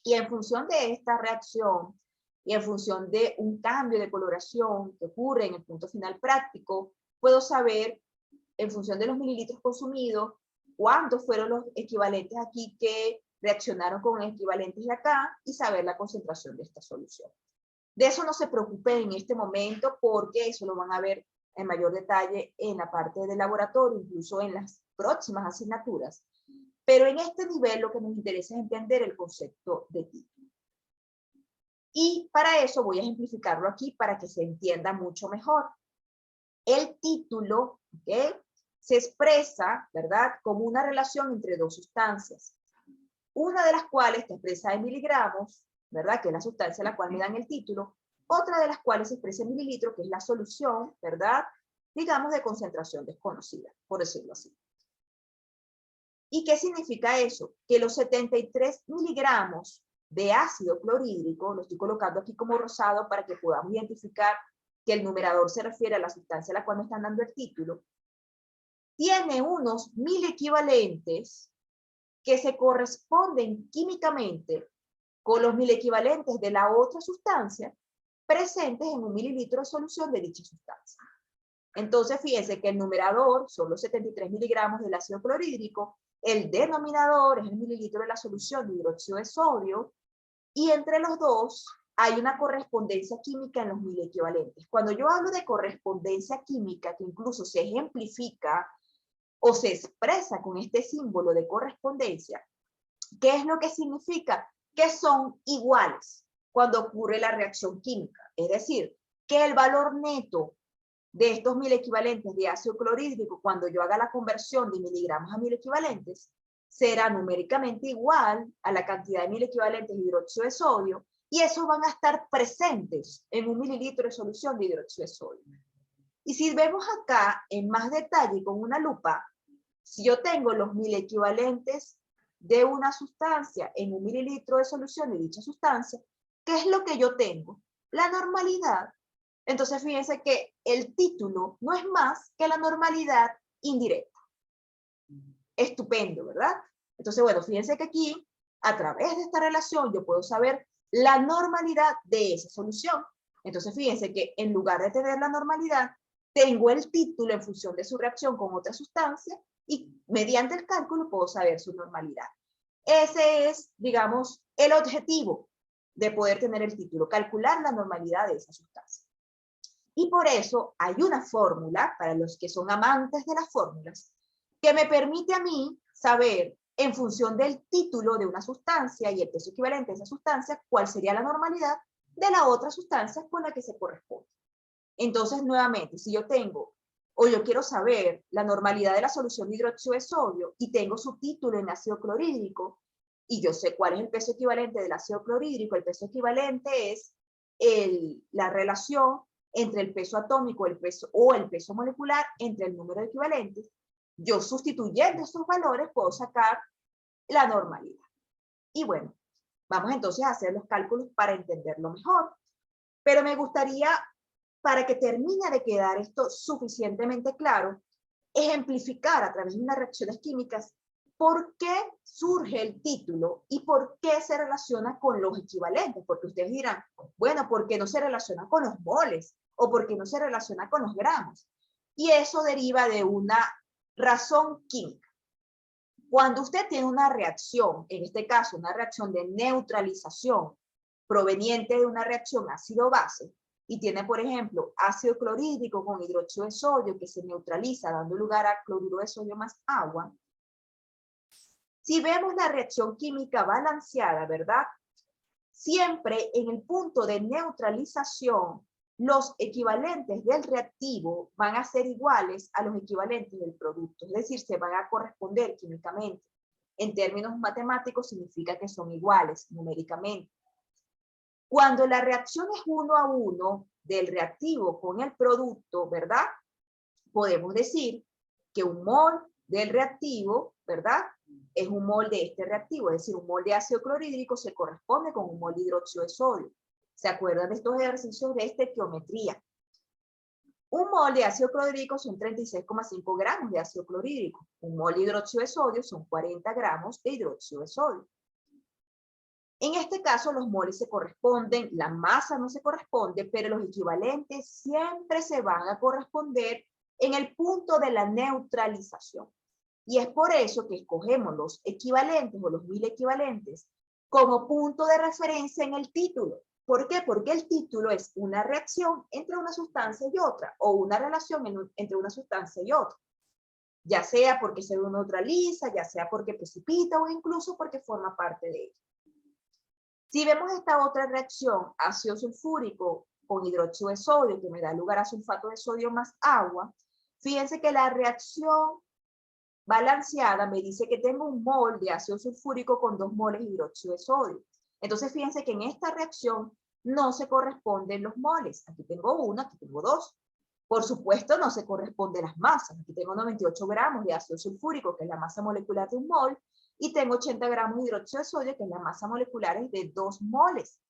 Speaker 1: Y en función de esta reacción y en función de un cambio de coloración que ocurre en el punto final práctico, puedo saber, en función de los mililitros consumidos, cuántos fueron los equivalentes aquí que reaccionaron con equivalentes de acá y saber la concentración de esta solución. De eso no se preocupen en este momento porque eso lo van a ver en mayor detalle en la parte del laboratorio, incluso en las próximas asignaturas. Pero en este nivel lo que nos interesa es entender el concepto de título. Y para eso voy a ejemplificarlo aquí para que se entienda mucho mejor. El título, ¿okay?, se expresa, ¿verdad?, como una relación entre dos sustancias. Una de las cuales está expresada en miligramos, ¿verdad?, que es la sustancia a la cual me dan el título. Otra de las cuales se expresa en mililitros, que es la solución, ¿verdad?, digamos de concentración desconocida, por decirlo así. ¿Y qué significa eso? Que los 73 miligramos de ácido clorhídrico, lo estoy colocando aquí como rosado para que podamos identificar que el numerador se refiere a la sustancia a la cual me están dando el título, tiene unos 1000 equivalentes que se corresponden químicamente con los 1000 equivalentes de la otra sustancia presentes en 1 mililitro de solución de dicha sustancia. Entonces, fíjense que el numerador son los 73 miligramos del ácido clorhídrico, el denominador es el mililitro de la solución de hidróxido de sodio, y entre los dos hay una correspondencia química en los 1000 equivalentes. Cuando yo hablo de correspondencia química, que incluso se ejemplifica o se expresa con este símbolo de correspondencia, ¿qué es lo que significa? Que son iguales cuando ocurre la reacción química. Es decir, que el valor neto de estos 1000 equivalentes de ácido clorhídrico, cuando yo haga la conversión de miligramos a 1000 equivalentes, será numéricamente igual a la cantidad de 1000 equivalentes de hidróxido de sodio, y esos van a estar presentes en 1 mililitro de solución de hidróxido de sodio. Y si vemos acá en más detalle con una lupa, si yo tengo los 1000 equivalentes de una sustancia en 1 mililitro de solución de dicha sustancia, ¿qué es lo que yo tengo? La normalidad. Entonces fíjense que el título no es más que la normalidad indirecta. Estupendo, ¿verdad? Entonces, bueno, fíjense que aquí, a través de esta relación, yo puedo saber la normalidad de esa solución. Entonces, fíjense que en lugar de tener la normalidad, tengo el título en función de su reacción con otra sustancia y mediante el cálculo puedo saber su normalidad. Ese es, digamos, el objetivo de poder tener el título, calcular la normalidad de esa sustancia. Y por eso hay una fórmula, para los que son amantes de las fórmulas, que me permite a mí saber, en función del título de una sustancia y el peso equivalente de esa sustancia, cuál sería la normalidad de la otra sustancia con la que se corresponde. Entonces, nuevamente, si yo tengo, o yo quiero saber la normalidad de la solución de hidróxido de sodio y tengo su título en ácido clorhídrico, y yo sé cuál es el peso equivalente del ácido clorhídrico, el peso equivalente es la relación entre el peso atómico o el peso molecular entre el número de equivalentes, Yo sustituyendo esos valores puedo sacar la normalidad. Y bueno, vamos entonces a hacer los cálculos para entenderlo mejor. Pero me gustaría, para que termine de quedar esto suficientemente claro, ejemplificar a través de unas reacciones químicas por qué surge el título y por qué se relaciona con los equivalentes. Porque ustedes dirán, bueno, ¿por qué no se relaciona con los moles? ¿O por qué no se relaciona con los gramos? Y eso deriva de una razón química. Cuando usted tiene una reacción, en este caso una reacción de neutralización proveniente de una reacción ácido-base, y tiene, por ejemplo, ácido clorhídrico con hidróxido de sodio que se neutraliza dando lugar a cloruro de sodio más agua, si vemos la reacción química balanceada, ¿verdad? Siempre en el punto de neutralización, los equivalentes del reactivo van a ser iguales a los equivalentes del producto, es decir, se van a corresponder químicamente. En términos matemáticos significa que son iguales numéricamente. Cuando la reacción es 1 a 1 del reactivo con el producto, ¿verdad? Podemos decir que un mol del reactivo, ¿verdad? Es un mol de este reactivo, es decir, un mol de ácido clorhídrico se corresponde con un mol de hidróxido de sodio. ¿Se acuerdan de estos ejercicios de estequiometría? Un mol de ácido clorhídrico son 36,5 gramos de ácido clorhídrico. Un mol de hidróxido de sodio son 40 gramos de hidróxido de sodio. En este caso, los moles se corresponden, la masa no se corresponde, pero los equivalentes siempre se van a corresponder en el punto de la neutralización. Y es por eso que escogemos los equivalentes o los 1000 equivalentes como punto de referencia en el título. ¿Por qué? Porque el título es una reacción entre una sustancia y otra, o una relación entre una sustancia y otra. Ya sea porque se neutraliza, ya sea porque precipita o incluso porque forma parte de ella. Si vemos esta otra reacción, ácido sulfúrico con hidróxido de sodio, que me da lugar a sulfato de sodio más agua, fíjense que la reacción balanceada me dice que tengo un mol de ácido sulfúrico con 2 moles de hidróxido de sodio. Entonces fíjense que en esta reacción no se corresponden los moles. Aquí tengo 1, aquí tengo 2. Por supuesto no se corresponden las masas. Aquí tengo 98 gramos de ácido sulfúrico, que es la masa molecular de un mol, y tengo 80 gramos de hidróxido de sodio, que es la masa molecular de 2 moles.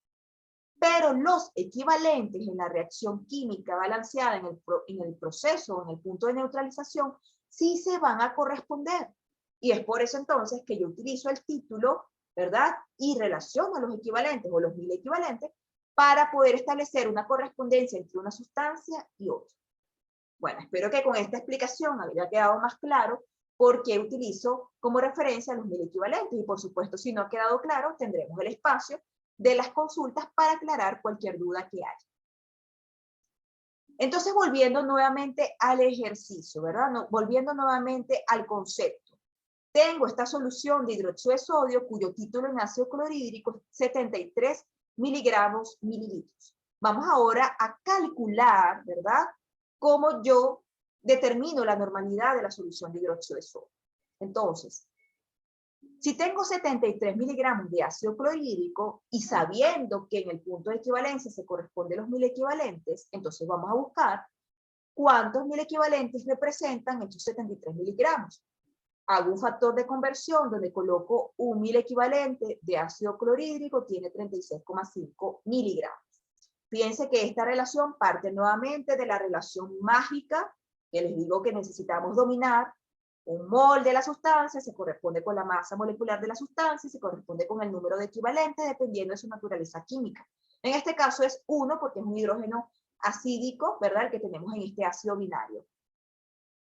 Speaker 1: Pero los equivalentes en la reacción química balanceada en el proceso, en el punto de neutralización, sí se van a corresponder. Y es por eso entonces que yo utilizo el título, ¿verdad? Y relaciono los equivalentes o los 1000 equivalentes para poder establecer una correspondencia entre una sustancia y otra. Bueno, espero que con esta explicación haya quedado más claro por qué utilizo como referencia los 1000 equivalentes. Y por supuesto, si no ha quedado claro, tendremos el espacio de las consultas para aclarar cualquier duda que haya. Entonces, volviendo nuevamente al ejercicio, ¿verdad? Volviendo nuevamente al concepto. Tengo esta solución de hidróxido de sodio cuyo título en ácido clorhídrico es 73 miligramos mililitros. Vamos ahora a calcular, ¿verdad? Cómo yo determino la normalidad de la solución de hidróxido de sodio. Entonces, si tengo 73 miligramos de ácido clorhídrico y sabiendo que en el punto de equivalencia se corresponden los 1000 equivalentes, entonces vamos a buscar cuántos 1000 equivalentes representan estos 73 miligramos. Hago un factor de conversión donde coloco un 1000 equivalente de ácido clorhídrico, tiene 36,5 miligramos. Fíjense que esta relación parte nuevamente de la relación mágica, que les digo que necesitamos dominar. Un mol de la sustancia se corresponde con la masa molecular de la sustancia y se corresponde con el número de equivalentes dependiendo de su naturaleza química. En este caso es 1 porque es un hidrógeno acídico, ¿verdad? El que tenemos en este ácido binario.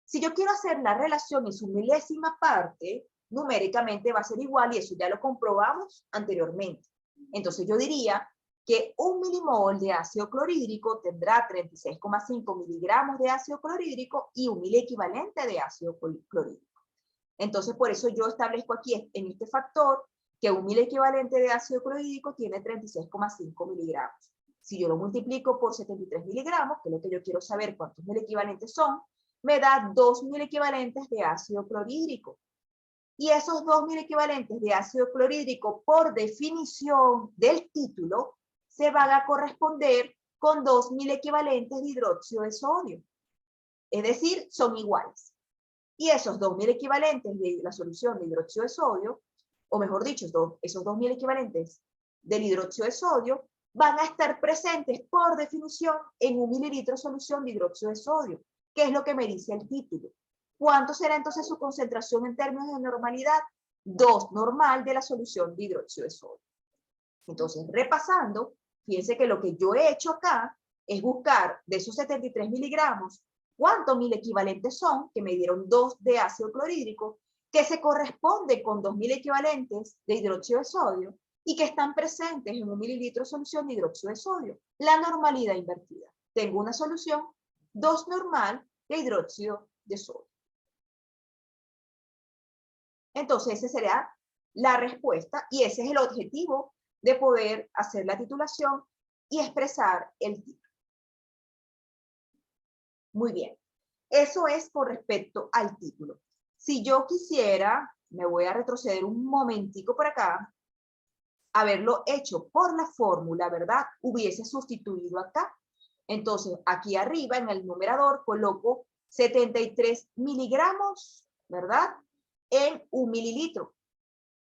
Speaker 1: Si yo quiero hacer la relación en su milésima parte, numéricamente va a ser igual y eso ya lo comprobamos anteriormente. Entonces yo diría que un milimol de ácido clorhídrico tendrá 36,5 miligramos de ácido clorhídrico y un 1000 equivalente de ácido clorhídrico. Entonces por eso yo establezco aquí en este factor que un 1000 equivalente de ácido clorhídrico tiene 36,5 miligramos. Si yo lo multiplico por 73 miligramos, que es lo que yo quiero saber cuántos 1000 equivalentes son, me da 2000 equivalentes de ácido clorhídrico. Y esos 2000 equivalentes de ácido clorhídrico, por definición del título, se van a corresponder con 2000 equivalentes de hidróxido de sodio. Es decir, son iguales. Y esos 2000 equivalentes de la solución de hidróxido de sodio, o mejor dicho, esos 2000 equivalentes del hidróxido de sodio, van a estar presentes por definición en 1 mililitro de solución de hidróxido de sodio, que es lo que me dice el título. ¿Cuánto será entonces su concentración en términos de normalidad? 2 normal de la solución de hidróxido de sodio. Entonces, repasando, fíjense que lo que yo he hecho acá es buscar de esos 73 miligramos cuántos mil equivalentes son, que me dieron 2 de ácido clorhídrico, que se corresponde con 2000 equivalentes de hidróxido de sodio y que están presentes en 1 mililitro de solución de hidróxido de sodio. La normalidad invertida. Tengo una solución 2 normal de hidróxido de sodio. Entonces, esa sería la respuesta y ese es el objetivo de poder hacer la titulación y expresar el título. Muy bien. Eso es con respecto al título. Si yo quisiera, me voy a retroceder un momentico por acá, haberlo hecho por la fórmula, ¿verdad? Hubiese sustituido acá. Entonces, aquí arriba en el numerador coloco 73 miligramos, ¿verdad? En 1 mililitro.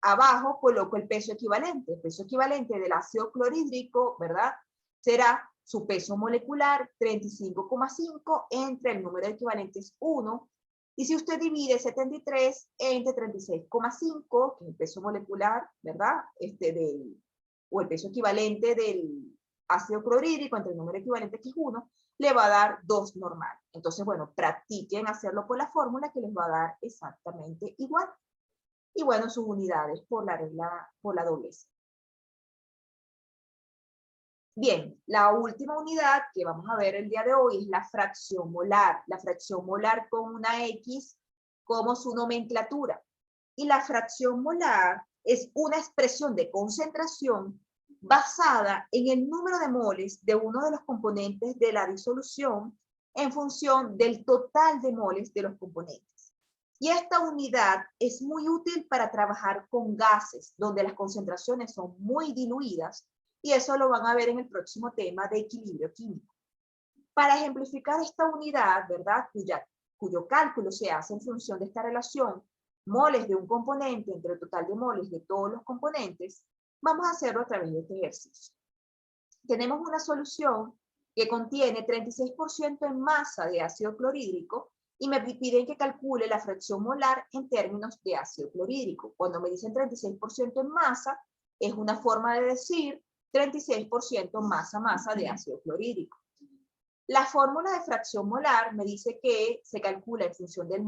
Speaker 1: Abajo coloco el peso equivalente. El peso equivalente del ácido clorhídrico, ¿verdad? Será su peso molecular 35,5 entre el número de equivalentes 1. Y si usted divide 73 entre 36,5, que es el peso molecular, ¿verdad? O el peso equivalente del ácido clorhídrico entre el número equivalente que es 1, le va a dar 2 normal. Entonces, bueno, practiquen hacerlo por la fórmula que les va a dar exactamente igual. Y bueno, sus unidades por la regla, por la doblez. Bien, la última unidad que vamos a ver el día de hoy es la fracción molar. La fracción molar con una X como su nomenclatura. Y la fracción molar es una expresión de concentración basada en el número de moles de uno de los componentes de la disolución en función del total de moles de los componentes. Y esta unidad es muy útil para trabajar con gases, donde las concentraciones son muy diluidas, y eso lo van a ver en el próximo tema de equilibrio químico. Para ejemplificar esta unidad, ¿verdad? Cuyo cálculo se hace en función de esta relación, moles de un componente entre el total de moles de todos los componentes, vamos a hacerlo a través de este ejercicio. Tenemos una solución que contiene 36% en masa de ácido clorhídrico y me piden que calcule la fracción molar en términos de ácido clorhídrico. Cuando me dicen 36% en masa, es una forma de decir 36% masa de ácido clorhídrico. La fórmula de fracción molar me dice que se calcula en función del,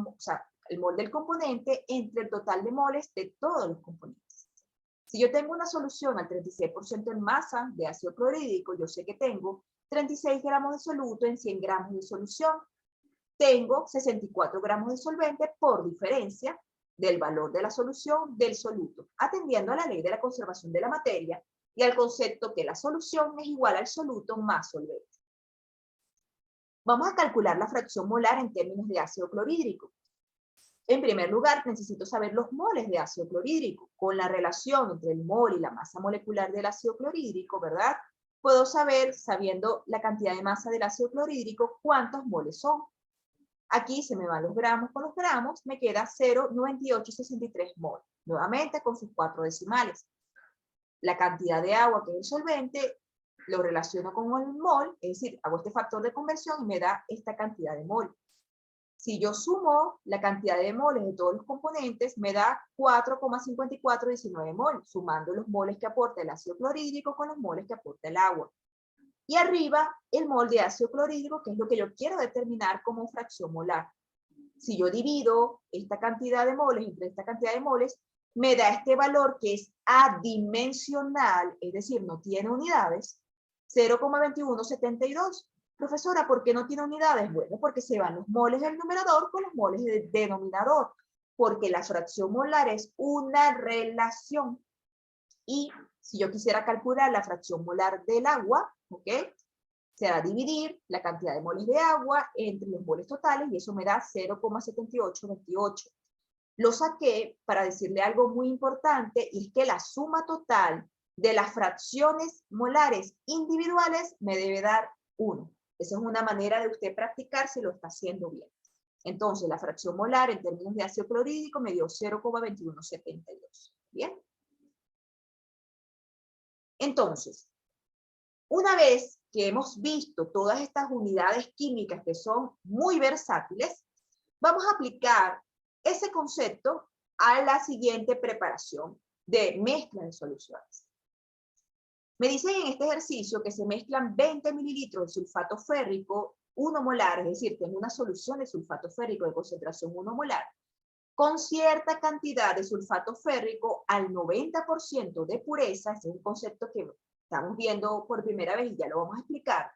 Speaker 1: el mol del componente entre el total de moles de todos los componentes. Si yo tengo una solución al 36% en masa de ácido clorhídrico, yo sé que tengo 36 gramos de soluto en 100 gramos de solución. Tengo 64 gramos de solvente por diferencia del valor de la solución del soluto, atendiendo a la ley de la conservación de la materia y al concepto que la solución es igual al soluto más solvente. Vamos a calcular la fracción molar en términos de ácido clorhídrico. En primer lugar, necesito saber los moles de ácido clorhídrico. Con la relación entre el mol y la masa molecular del ácido clorhídrico, ¿verdad? Puedo saber, sabiendo la cantidad de masa del ácido clorhídrico, cuántos moles son. Aquí se me van los gramos con los gramos, me queda 0,9863 mol. Nuevamente con sus 4 decimales. La cantidad de agua que es el solvente lo relaciono con el mol, es decir, hago este factor de conversión y me da esta cantidad de mol. Si yo sumo la cantidad de moles de todos los componentes, me da 4,5419 mol, sumando los moles que aporta el ácido clorhídrico con los moles que aporta el agua. Y arriba, el mol de ácido clorhídrico, que es lo que yo quiero determinar como fracción molar. Si yo divido esta cantidad de moles entre esta cantidad de moles, me da este valor que es adimensional, es decir, no tiene unidades, 0,2172. Profesora, ¿por qué no tiene unidades? Bueno, porque se van los moles del numerador con los moles del denominador, porque la fracción molar es una relación. Y si yo quisiera calcular la fracción molar del agua, ¿ok? Será dividir la cantidad de moles de agua entre los moles totales y eso me da 0,7828. Lo saqué para decirle algo muy importante y es que la suma total de las fracciones molares individuales me debe dar 1. Esa es una manera de usted practicar si lo está haciendo bien. Entonces, la fracción molar en términos de ácido clorhídrico me dio 0,2172. ¿Bien? Entonces, una vez que hemos visto todas estas unidades químicas que son muy versátiles, vamos a aplicar ese concepto a la siguiente preparación de mezcla de soluciones. Me dicen en este ejercicio que se mezclan 20 mililitros de sulfato férrico 1 molar, es decir, tengo una solución de sulfato férrico de concentración 1 molar, con cierta cantidad de sulfato férrico al 90% de pureza, este es un concepto que estamos viendo por primera vez y ya lo vamos a explicar,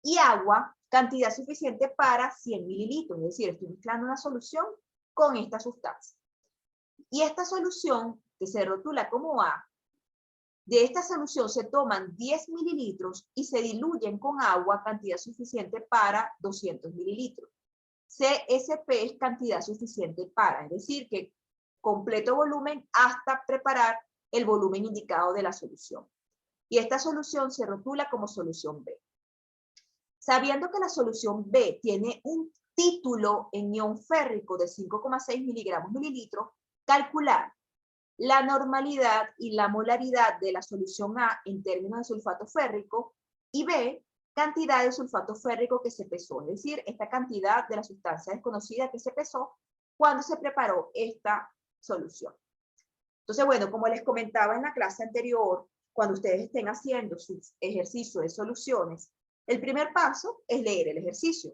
Speaker 1: y agua, cantidad suficiente para 100 mililitros, es decir, estoy mezclando una solución con esta sustancia. Y esta solución, que se rotula como A, de esta solución se toman 10 mililitros y se diluyen con agua, cantidad suficiente para 200 mililitros. CSP es cantidad suficiente para, es decir, que completo volumen hasta preparar el volumen indicado de la solución. Y esta solución se rotula como solución B. Sabiendo que la solución B tiene un título en ion férrico de 5,6 miligramos mililitros, calcular la normalidad y la molaridad de la solución A en términos de sulfato férrico y B, cantidad de sulfato férrico que se pesó, es decir, esta cantidad de la sustancia desconocida que se pesó cuando se preparó esta solución. Entonces, bueno, como les comentaba en la clase anterior, cuando ustedes estén haciendo sus ejercicios de soluciones, el primer paso es leer el ejercicio.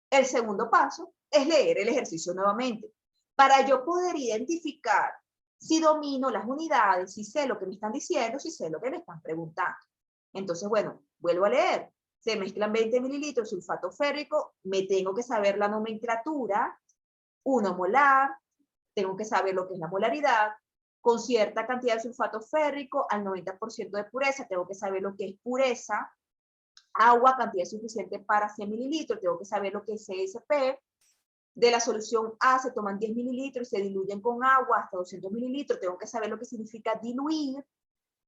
Speaker 1: El segundo paso es leer el ejercicio nuevamente, para yo poder identificar si domino las unidades, si sé lo que me están diciendo, si sé lo que me están preguntando. Entonces, bueno, vuelvo a leer. Se mezclan 20 mililitros de sulfato férrico, me tengo que saber la nomenclatura, 1 molar, tengo que saber lo que es la molaridad, con cierta cantidad de sulfato férrico al 90% de pureza, tengo que saber lo que es pureza, agua, cantidad suficiente para 100 mililitros, tengo que saber lo que es CSP, de la solución A se toman 10 mililitros y se diluyen con agua hasta 200 mililitros. Tengo que saber lo que significa diluir.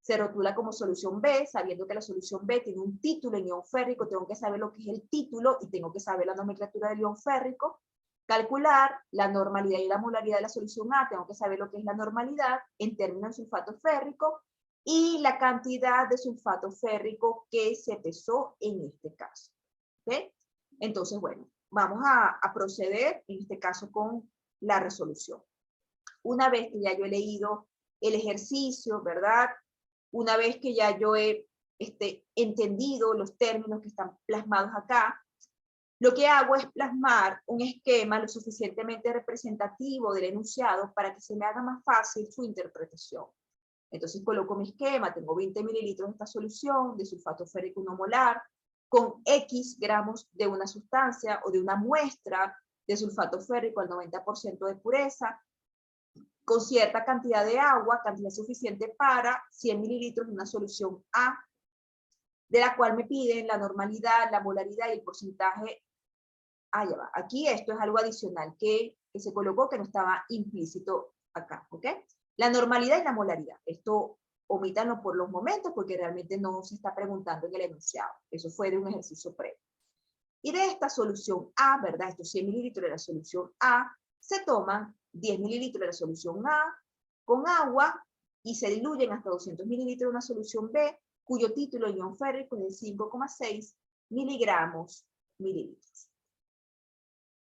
Speaker 1: Se rotula como solución B, sabiendo que la solución B tiene un título en ion férrico. Tengo que saber lo que es el título y tengo que saber la nomenclatura del ion férrico. Calcular la normalidad y la molaridad de la solución A. Tengo que saber lo que es la normalidad en términos de sulfato férrico y la cantidad de sulfato férrico que se pesó en este caso. ¿Okay? Entonces, bueno, vamos a proceder, en este caso, con la resolución. Una vez que ya yo he leído el ejercicio, ¿verdad? Una vez que ya yo he entendido los términos que están plasmados acá, lo que hago es plasmar un esquema lo suficientemente representativo del enunciado para que se me haga más fácil su interpretación. Entonces coloco mi esquema, tengo 20 mililitros de esta solución de sulfato férrico 1 molar, con X gramos de una sustancia o de una muestra de sulfato férrico al 90% de pureza, con cierta cantidad de agua, cantidad suficiente para 100 mililitros de una solución A, de la cual me piden la normalidad, la molaridad y el porcentaje. Ya va. Aquí esto es algo adicional que se colocó que no estaba implícito acá, ¿ok? La normalidad y la molaridad. Esto omítanlo por los momentos porque realmente no se está preguntando en el enunciado. Eso fue de un ejercicio previo. Y de esta solución A, ¿verdad? Estos 100 mililitros de la solución A, se toman 10 mililitros de la solución A con agua y se diluyen hasta 200 mililitros de una solución B, cuyo título en ion férrico es de 5,6 miligramos mililitros.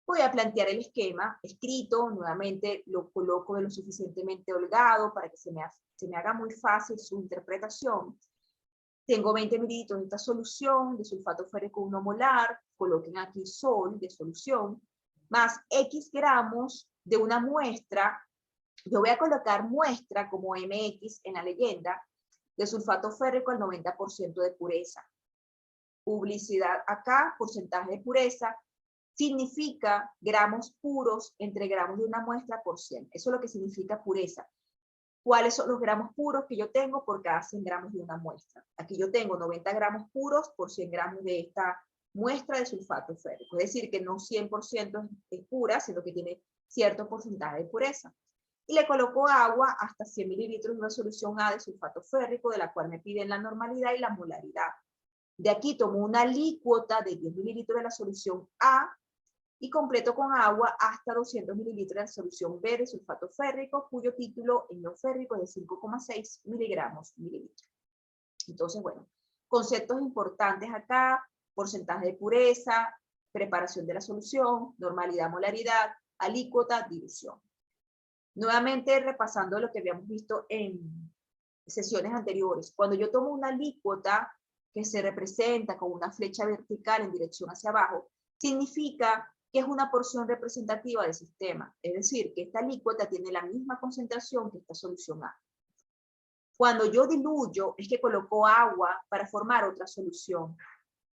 Speaker 1: Voy a plantear el esquema escrito, nuevamente lo coloco de lo suficientemente holgado para que se me haga muy fácil su interpretación. Tengo 20 mililitros de esta solución de sulfato férrico 1 molar, coloquen aquí sol de solución, más X gramos de una muestra, yo voy a colocar muestra como MX en la leyenda, de sulfato férrico al 90% de pureza. Publicidad acá, porcentaje de pureza, significa gramos puros entre gramos de una muestra por 100. Eso es lo que significa pureza. ¿Cuáles son los gramos puros que yo tengo por cada 100 gramos de una muestra? Aquí yo tengo 90 gramos puros por 100 gramos de esta muestra de sulfato férrico. Es decir, que no 100% es pura, sino que tiene cierto porcentaje de pureza. Y le coloco agua hasta 100 mililitros de una solución A de sulfato férrico, de la cual me piden la normalidad y la molaridad. De aquí tomo una alícuota de 10 mililitros de la solución A, y completo con agua hasta 200 mililitros de solución B de sulfato férrico, cuyo título en ion férrico es de 5,6 miligramos mililitro. Entonces, bueno, conceptos importantes acá: porcentaje de pureza, preparación de la solución, normalidad, molaridad, alícuota, dilución. Nuevamente repasando lo que habíamos visto en sesiones anteriores, cuando yo tomo una alícuota que se representa con una flecha vertical en dirección hacia abajo, significa que es una porción representativa del sistema, es decir, que esta alícuota tiene la misma concentración que esta solución A. Cuando yo diluyo, es que coloco agua para formar otra solución.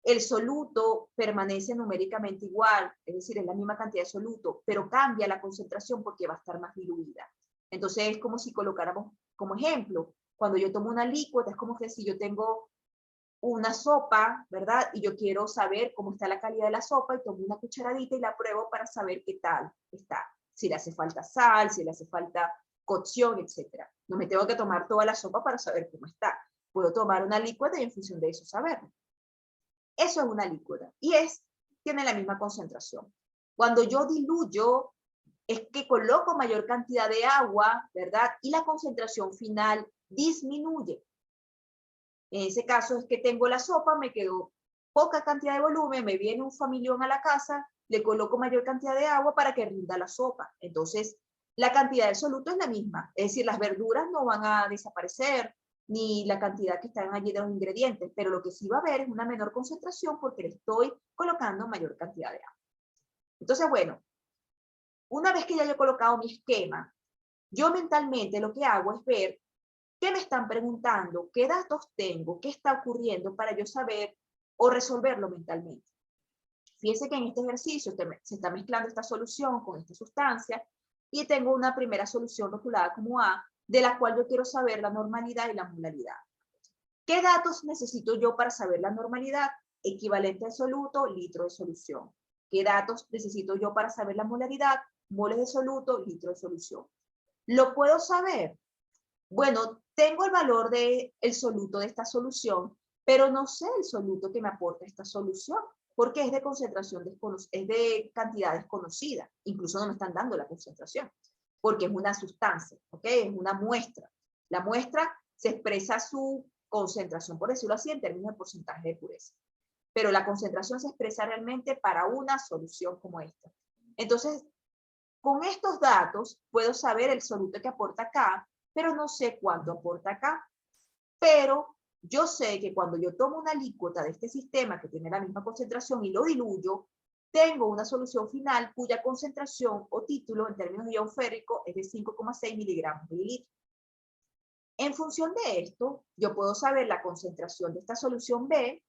Speaker 1: El soluto permanece numéricamente igual, es decir, es la misma cantidad de soluto, pero cambia la concentración porque va a estar más diluida. Entonces es como si colocáramos, como ejemplo, cuando yo tomo una alícuota, es como que si yo tengo una sopa, ¿verdad? Y yo quiero saber cómo está la calidad de la sopa y tomo una cucharadita y la pruebo para saber qué tal está. Si le hace falta sal, si le hace falta cocción, etc. No me tengo que tomar toda la sopa para saber cómo está. Puedo tomar una alícuota y en función de eso saberlo. Eso es una alícuota y tiene la misma concentración. Cuando yo diluyo, es que coloco mayor cantidad de agua, ¿verdad? Y la concentración final disminuye. En ese caso es que tengo la sopa, me quedó poca cantidad de volumen, me viene un familión a la casa, le coloco mayor cantidad de agua para que rinda la sopa. Entonces, la cantidad de soluto es la misma. Es decir, las verduras no van a desaparecer, ni la cantidad que están allí de los ingredientes, pero lo que sí va a haber es una menor concentración porque le estoy colocando mayor cantidad de agua. Entonces, bueno, una vez que ya yo he colocado mi esquema, yo mentalmente lo que hago es ver qué me están preguntando, qué datos tengo, qué está ocurriendo para yo saber o resolverlo mentalmente. Fíjense que en este ejercicio se está mezclando esta solución con esta sustancia y tengo una primera solución rotulada como A, de la cual yo quiero saber la normalidad y la molaridad. ¿Qué datos necesito yo para saber la normalidad? Equivalente al soluto, litro de solución. ¿Qué datos necesito yo para saber la molaridad? Moles de soluto, litro de solución. ¿Lo puedo saber? Bueno, tengo el valor del soluto de esta solución, pero no sé el soluto que me aporta esta solución, porque es de concentración desconocida, es de cantidad desconocida. Incluso no me están dando la concentración, porque es una sustancia, ¿ok? Es una muestra. La muestra se expresa su concentración, por decirlo así, en términos de porcentaje de pureza. Pero la concentración se expresa realmente para una solución como esta. Entonces, con estos datos puedo saber el soluto que aporta acá, pero no sé cuánto aporta acá. Pero yo sé que cuando yo tomo una alícuota de este sistema que tiene la misma concentración y lo diluyo, tengo una solución final cuya concentración o título en términos de ion férrico es de 5,6 miligramos mililitro. En función de esto, yo puedo saber la concentración de esta solución B,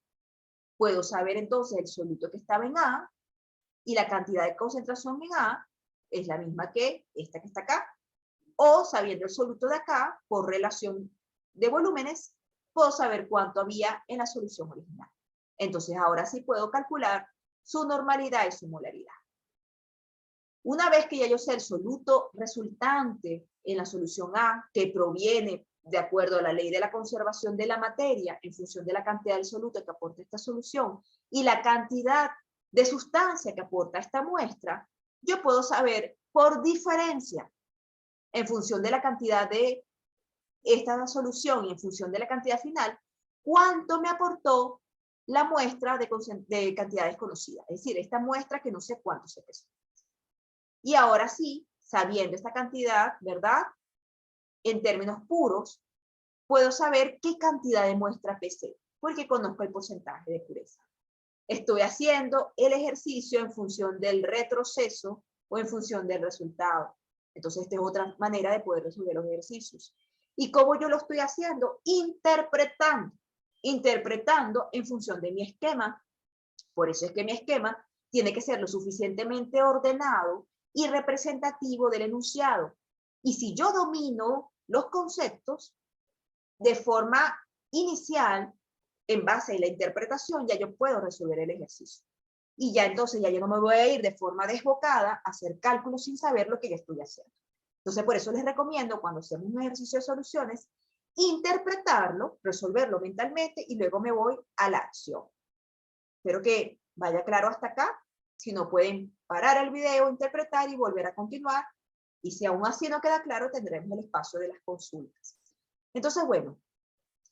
Speaker 1: puedo saber entonces el soluto que estaba en A, y la cantidad de concentración en A es la misma que esta que está acá. O sabiendo el soluto de acá, por relación de volúmenes, puedo saber cuánto había en la solución original. Entonces ahora sí puedo calcular su normalidad y su molaridad. Una vez que ya yo sé el soluto resultante en la solución A, que proviene de acuerdo a la ley de la conservación de la materia en función de la cantidad del soluto que aporta esta solución y la cantidad de sustancia que aporta esta muestra, yo puedo saber por diferencia, en función de la cantidad de esta solución y en función de la cantidad final, cuánto me aportó la muestra de cantidad desconocida. Es decir, esta muestra que no sé cuánto se pesó. Y ahora sí, sabiendo esta cantidad, ¿verdad? En términos puros, puedo saber qué cantidad de muestra pesé, porque conozco el porcentaje de pureza. Estoy haciendo el ejercicio en función del retroceso o en función del resultado. Entonces, esta es otra manera de poder resolver los ejercicios. ¿Y cómo yo lo estoy haciendo? Interpretando en función de mi esquema. Por eso es que mi esquema tiene que ser lo suficientemente ordenado y representativo del enunciado. Y si yo domino los conceptos de forma inicial, en base a la interpretación, ya yo puedo resolver el ejercicio. Y ya entonces, ya yo no me voy a ir de forma desbocada a hacer cálculos sin saber lo que yo estoy haciendo. Entonces, por eso les recomiendo, cuando hacemos un ejercicio de soluciones, interpretarlo, resolverlo mentalmente y luego me voy a la acción. Espero que vaya claro hasta acá. Si no, pueden parar el video, interpretar y volver a continuar. Y si aún así no queda claro, tendremos el espacio de las consultas. Entonces, bueno,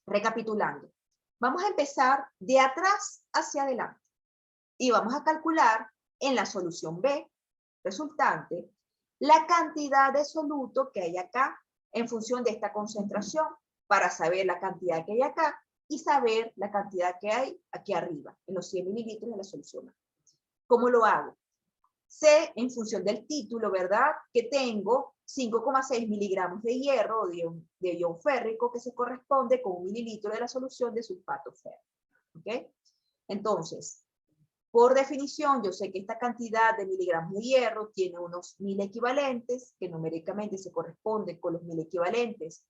Speaker 1: recapitulando. Vamos a empezar de atrás hacia adelante. Y vamos a calcular en la solución B resultante la cantidad de soluto que hay acá en función de esta concentración para saber la cantidad que hay acá y saber la cantidad que hay aquí arriba, en los 100 mililitros de la solución A. ¿Cómo lo hago? Sé en función del título, ¿verdad? Que tengo 5,6 miligramos de hierro o de ion férrico que se corresponde con 1 mililitro de la solución de sulfato férrico. ¿Ok? Entonces, por definición, yo sé que esta cantidad de miligramos de hierro tiene unos 1000 equivalentes, que numéricamente se corresponden con los 1000 equivalentes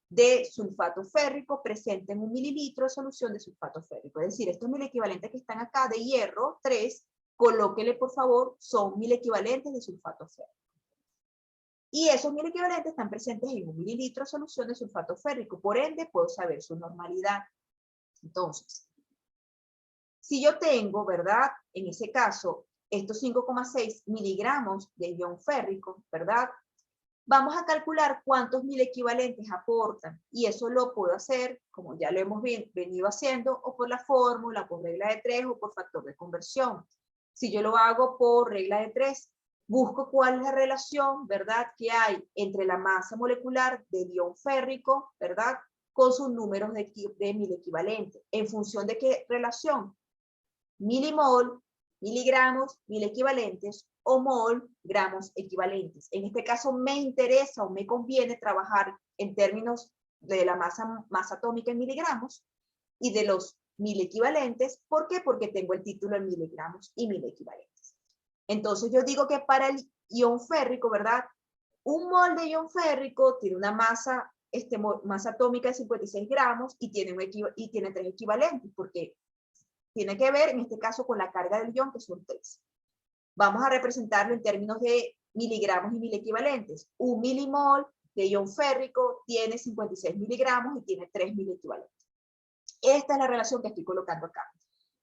Speaker 1: de sulfato férrico presente en 1 mililitro de solución de sulfato férrico. Es decir, estos 1000 equivalentes que están acá de hierro, 3, colóquele por favor, son 1000 equivalentes de sulfato férrico. Y esos 1000 equivalentes están presentes en 1 mililitro de solución de sulfato férrico. Por ende, puedo saber su normalidad. Entonces, si yo tengo, ¿verdad? En ese caso, estos 5,6 miligramos de ion férrico, ¿verdad? Vamos a calcular cuántos 1000 equivalentes aportan. Y eso lo puedo hacer, como ya lo hemos venido haciendo, o por la fórmula, por regla de 3 o por factor de conversión. Si yo lo hago por regla de 3, busco cuál es la relación, ¿verdad?, que hay entre la masa molecular del ion férrico, ¿verdad?, con sus números de 1000 equivalentes. ¿En función de qué relación? Milimol, miligramos, 1000 equivalentes, o mol, gramos equivalentes. En este caso me interesa o me conviene trabajar en términos de la masa atómica en miligramos y de los 1000 equivalentes. ¿Por qué? Porque tengo el título en miligramos y 1000 equivalentes. Entonces yo digo que para el ion férrico, ¿verdad? Un mol de ion férrico tiene una masa atómica de 56 gramos y tiene 3 equivalentes, porque tiene que ver, en este caso, con la carga del ion, que son 3. Vamos a representarlo en términos de miligramos y 1000 equivalentes. Un milimol de ion férrico tiene 56 miligramos y tiene 3000 equivalentes. Esta es la relación que estoy colocando acá.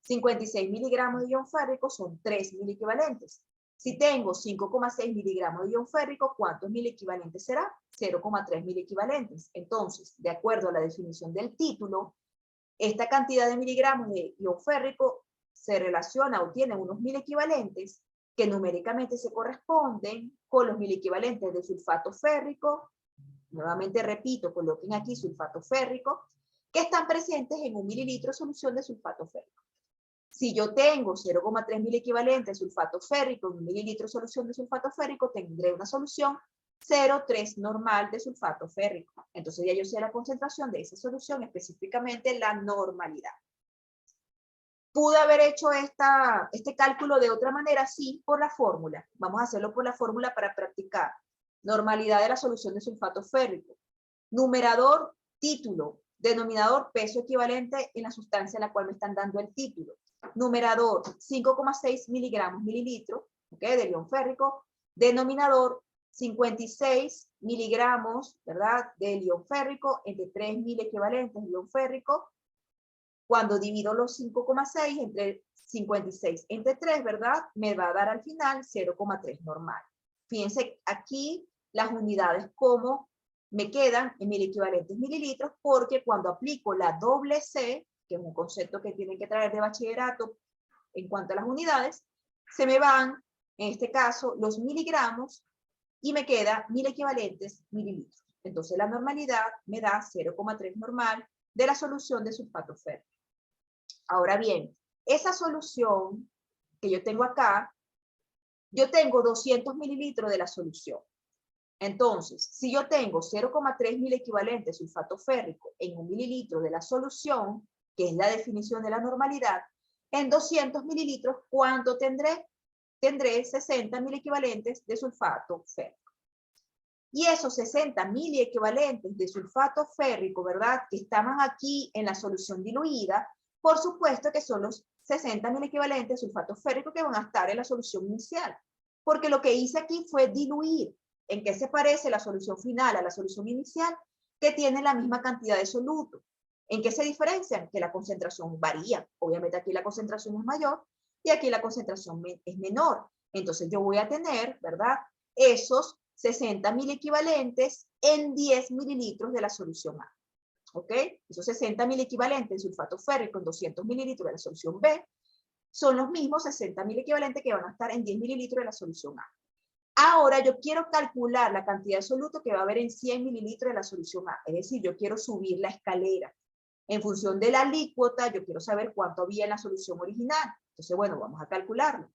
Speaker 1: 56 miligramos de ion férrico son 3000 equivalentes. Si tengo 5,6 miligramos de ion férrico, ¿cuántos 1000 equivalentes será? 0,3 mil equivalentes. Entonces, de acuerdo a la definición del título, esta cantidad de miligramos de ion férrico se relaciona o tiene unos 1000 equivalentes que numéricamente se corresponden con los 1000 equivalentes de sulfato férrico. Nuevamente repito, coloquen aquí sulfato férrico, que están presentes en 1 mililitro de solución de sulfato férrico. Si yo tengo 0,3 mil equivalentes de sulfato férrico en 1 mililitro de solución de sulfato férrico, tendré una solución 0,3 normal de sulfato férrico. Entonces ya yo sé la concentración de esa solución, específicamente la normalidad. ¿Pude haber hecho este cálculo de otra manera? Sí, por la fórmula. Vamos a hacerlo por la fórmula para practicar. Normalidad de la solución de sulfato férrico. Numerador, título. Denominador, peso equivalente en la sustancia en la cual me están dando el título. Numerador, 5,6 miligramos mililitro, ¿okay?, de ion férrico. Denominador, 56 miligramos, ¿verdad?, del ion férrico entre 3000 equivalentes de ion férrico. Cuando divido los 5,6 entre 56 entre 3, ¿verdad?, me va a dar al final 0,3 normal. Fíjense aquí las unidades como me quedan en 1000 equivalentes mililitros, porque cuando aplico la doble C, que es un concepto que tienen que traer de bachillerato en cuanto a las unidades, se me van, en este caso, los miligramos y me queda 1000 equivalentes mililitros. Entonces la normalidad me da 0,3 normal de la solución de sulfato férrico. Ahora bien, esa solución que yo tengo acá, yo tengo 200 mililitros de la solución. Entonces, si yo tengo 0,3 mil equivalentes de sulfato férrico en 1 mililitro de la solución, que es la definición de la normalidad, en 200 mililitros, ¿cuánto tendré? Tendré 60 mil equivalentes de sulfato férrico. Y esos 60 mil equivalentes de sulfato férrico, ¿verdad?, que estaban aquí en la solución diluida, por supuesto que son los 60 mil equivalentes de sulfato férrico que van a estar en la solución inicial. Porque lo que hice aquí fue diluir. ¿En qué se parece la solución final a la solución inicial? Que tiene la misma cantidad de soluto. ¿En qué se diferencian? Que la concentración varía. Obviamente aquí la concentración es mayor y aquí la concentración es menor. Entonces yo voy a tener, ¿verdad? Esos 60.000 equivalentes en 10 mililitros de la solución A. ¿Ok? Esos 60.000 equivalentes de sulfato férrico en 200 mililitros de la solución B son los mismos 60.000 equivalentes que van a estar en 10 mililitros de la solución A. Ahora yo quiero calcular la cantidad de soluto que va a haber en 100 mililitros de la solución A. Es decir, yo quiero subir la escalera. En función de la alícuota, yo quiero saber cuánto había en la solución original. Entonces, bueno, vamos a calcularlo.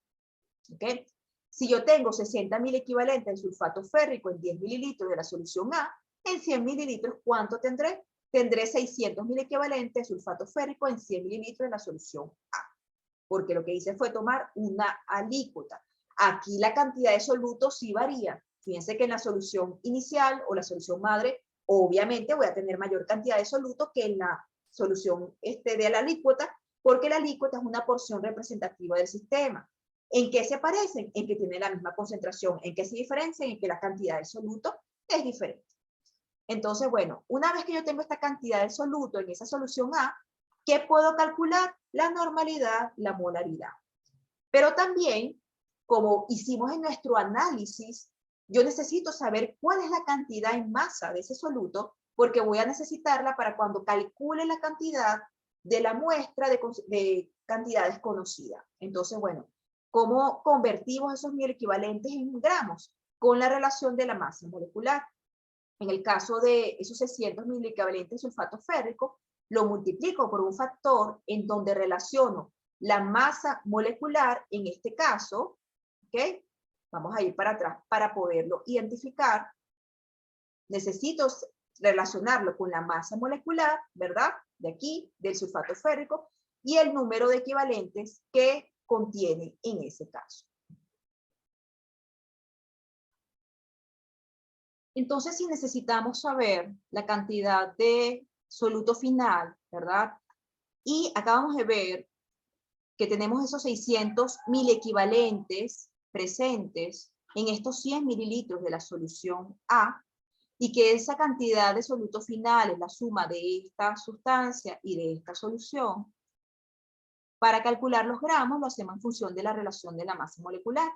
Speaker 1: ¿Ok? Si yo tengo 60.000 equivalentes de sulfato férrico en 10 mililitros de la solución A, en 100 mililitros, ¿cuánto tendré? Tendré 600.000 equivalentes de sulfato férrico en 100 mililitros de la solución A. Porque lo que hice fue tomar una alícuota. Aquí la cantidad de soluto sí varía. Fíjense que en la solución inicial o la solución madre, obviamente voy a tener mayor cantidad de soluto que en la solución de la alícuota, porque la alícuota es una porción representativa del sistema. ¿En qué se parecen? En que tienen la misma concentración. ¿En qué se diferencian? En que la cantidad de soluto es diferente. Entonces, bueno, una vez que yo tengo esta cantidad de soluto en esa solución A, ¿qué puedo calcular? La normalidad, la molaridad. Pero también, como hicimos en nuestro análisis, yo necesito saber cuál es la cantidad en masa de ese soluto, porque voy a necesitarla para cuando calcule la cantidad de la muestra de cantidades conocidas. Entonces, bueno, ¿cómo convertimos esos 1000 equivalentes en gramos? Con la relación de la masa molecular. En el caso de esos 600.000 equivalentes de sulfato férrico, lo multiplico por un factor en donde relaciono la masa molecular, en este caso, ¿ok? Vamos a ir para atrás para poderlo identificar. Necesito relacionarlo con la masa molecular, ¿verdad? De aquí, del sulfato férrico, y el número de equivalentes que contiene en ese caso. Entonces, si necesitamos saber la cantidad de soluto final, ¿verdad? Y acabamos de ver que tenemos esos 600.000 equivalentes presentes en estos 100 mililitros de la solución A, y que esa cantidad de soluto final es la suma de esta sustancia y de esta solución. Para calcular los gramos lo hacemos en función de la relación de la masa molecular.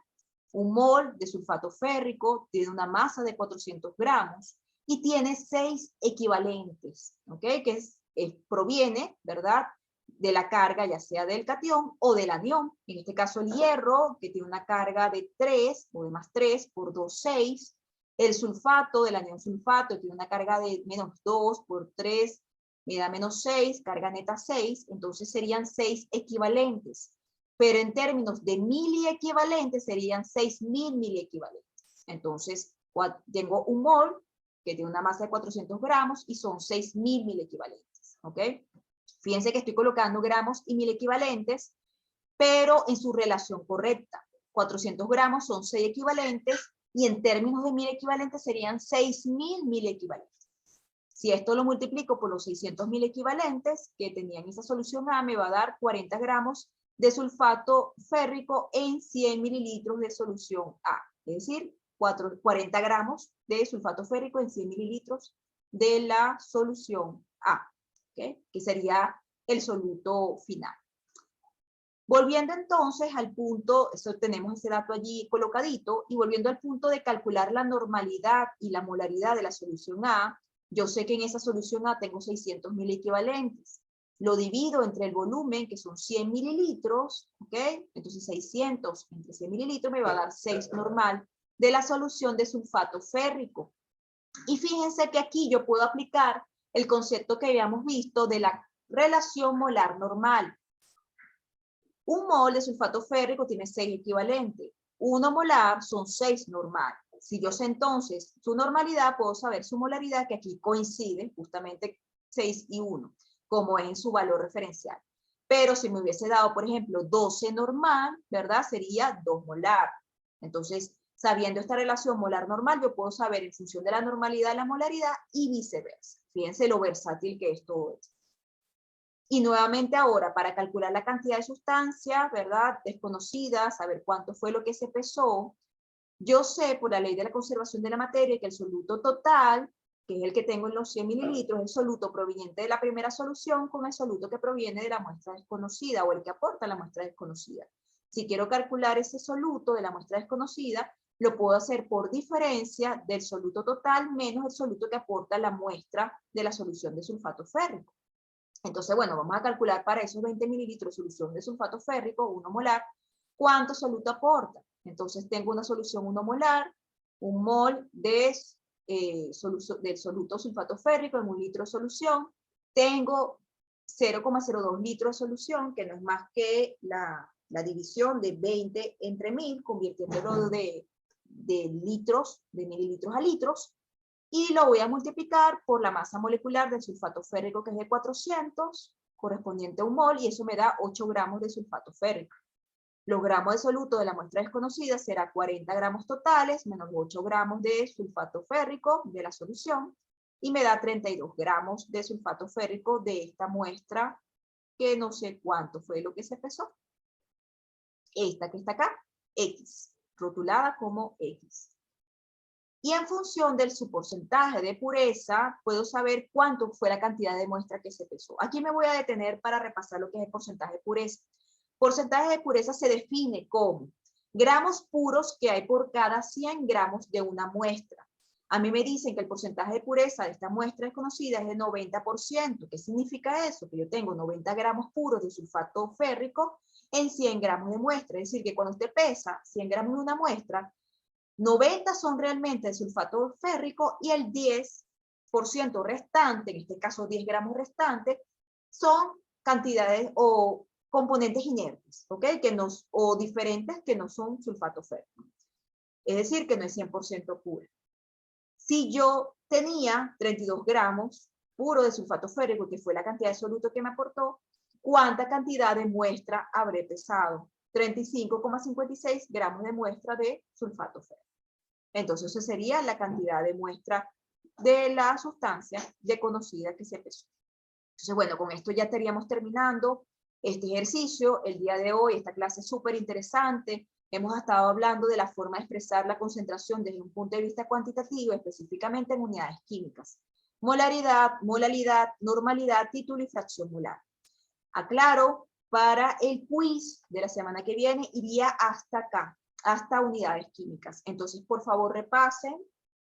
Speaker 1: Un mol de sulfato férrico tiene una masa de 400 gramos y tiene 6 equivalentes, ¿ok? Que proviene, ¿verdad?, de la carga ya sea del catión o del anión. En este caso el hierro, que tiene una carga de 3 o de más 3 por 2, 6. El sulfato del anión sulfato tiene una carga de menos 2 por 3, me da menos 6, carga neta 6, entonces serían 6 equivalentes. Pero en términos de miliequivalentes serían 6.000 miliequivalentes. Entonces, tengo un mol que tiene una masa de 400 gramos y son 6.000 miliequivalentes. ¿Ok? Fíjense que estoy colocando gramos y miliequivalentes, pero en su relación correcta. 400 gramos son 6 equivalentes y en términos de miliequivalentes serían 6.000 miliequivalentes. Si esto lo multiplico por los 600.000 equivalentes que tenía en esa solución A, me va a dar 40 gramos de sulfato férrico en 100 mililitros de solución A. Es decir, 40 gramos de sulfato férrico en 100 mililitros de la solución A, ¿okay? Que sería el soluto final. Volviendo entonces al punto, eso tenemos ese dato allí colocadito, y volviendo al punto de calcular la normalidad y la molaridad de la solución A, yo sé que en esa solución A tengo 600.000 equivalentes. Lo divido entre el volumen, que son 100 mililitros, ¿ok? Entonces 600 entre 100 mililitros me va a dar 6 normal de la solución de sulfato férrico. Y fíjense que aquí yo puedo aplicar el concepto que habíamos visto de la relación molar normal. Un mol de sulfato férrico tiene 6 equivalentes. 1 molar son 6 normal. Si yo sé entonces su normalidad, puedo saber su molaridad, que aquí coincide justamente 6 y 1, como en su valor referencial. Pero si me hubiese dado, por ejemplo, 12 normal, ¿verdad? Sería 2 molar. Entonces, sabiendo esta relación molar normal, yo puedo saber en función de la normalidad la molaridad y viceversa. Fíjense lo versátil que esto es. Y nuevamente ahora, para calcular la cantidad de sustancia, ¿verdad?, desconocida, saber cuánto fue lo que se pesó, yo sé por la ley de la conservación de la materia que el soluto total, que es el que tengo en los 100 mililitros, es el soluto proveniente de la primera solución con el soluto que proviene de la muestra desconocida o el que aporta la muestra desconocida. Si quiero calcular ese soluto de la muestra desconocida, lo puedo hacer por diferencia del soluto total menos el soluto que aporta la muestra de la solución de sulfato férrico. Entonces, bueno, vamos a calcular para esos 20 mililitros de solución de sulfato férrico, 1 molar, ¿cuánto soluto aporta? Entonces tengo una solución 1 molar, un mol de, del soluto sulfato férrico en 1 litro de solución. Tengo 0,02 litros de solución, que no es más que la división de 20 entre 1000, convirtiéndolo de litros, de mililitros a litros. Y lo voy a multiplicar por la masa molecular del sulfato férrico, que es de 400, correspondiente a un mol, y eso me da 8 gramos de sulfato férrico. Los gramos de soluto de la muestra desconocida será 40 gramos totales, menos 8 gramos de sulfato férrico de la solución, y me da 32 gramos de sulfato férrico de esta muestra, que no sé cuánto fue lo que se pesó. Esta que está acá, X, rotulada como X. Y en función de su porcentaje de pureza, puedo saber cuánto fue la cantidad de muestra que se pesó. Aquí me voy a detener para repasar lo que es el porcentaje de pureza. Porcentaje de pureza se define como gramos puros que hay por cada 100 gramos de una muestra. A mí me dicen que el porcentaje de pureza de esta muestra desconocida es de 90%. ¿Qué significa eso? Que yo tengo 90 gramos puros de sulfato férrico en 100 gramos de muestra. Es decir, que cuando usted pesa 100 gramos de una muestra, 90 son realmente de sulfato férrico y el 10% restante, en este caso 10 gramos restantes, son cantidades o componentes inertes, ¿ok? O diferentes que no son sulfato férrico. Es decir, que no es 100% pura. Si yo tenía 32 gramos puro de sulfato férrico, que fue la cantidad de soluto que me aportó, ¿cuánta cantidad de muestra habré pesado? 35,56 gramos de muestra de sulfato férrico. Entonces, esa sería la cantidad de muestra de la sustancia desconocida que se pesó. Entonces, bueno, con esto ya estaríamos terminando este ejercicio. El día de hoy, esta clase es súper interesante. Hemos estado hablando de la forma de expresar la concentración desde un punto de vista cuantitativo, específicamente en unidades químicas. Molaridad, molalidad, normalidad, título y fracción molar. Aclaro, para el quiz de la semana que viene iría hasta acá, hasta unidades químicas. Entonces, por favor, repasen.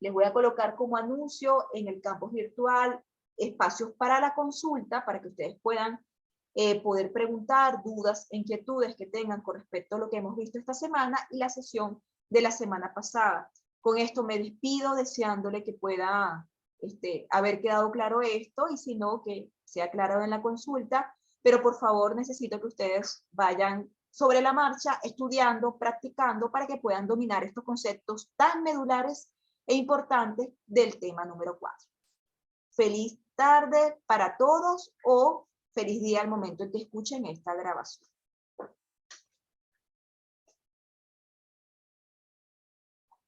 Speaker 1: Les voy a colocar como anuncio en el campus virtual espacios para la consulta, para que ustedes puedan poder preguntar dudas, inquietudes que tengan con respecto a lo que hemos visto esta semana y la sesión de la semana pasada. Con esto me despido deseándole que pueda haber quedado claro esto, y si no, que sea aclarado en la consulta, pero por favor necesito que ustedes vayan sobre la marcha, estudiando, practicando, para que puedan dominar estos conceptos tan medulares e importantes del tema número 4. Feliz tarde para todos o feliz día al momento en que escuchen esta grabación.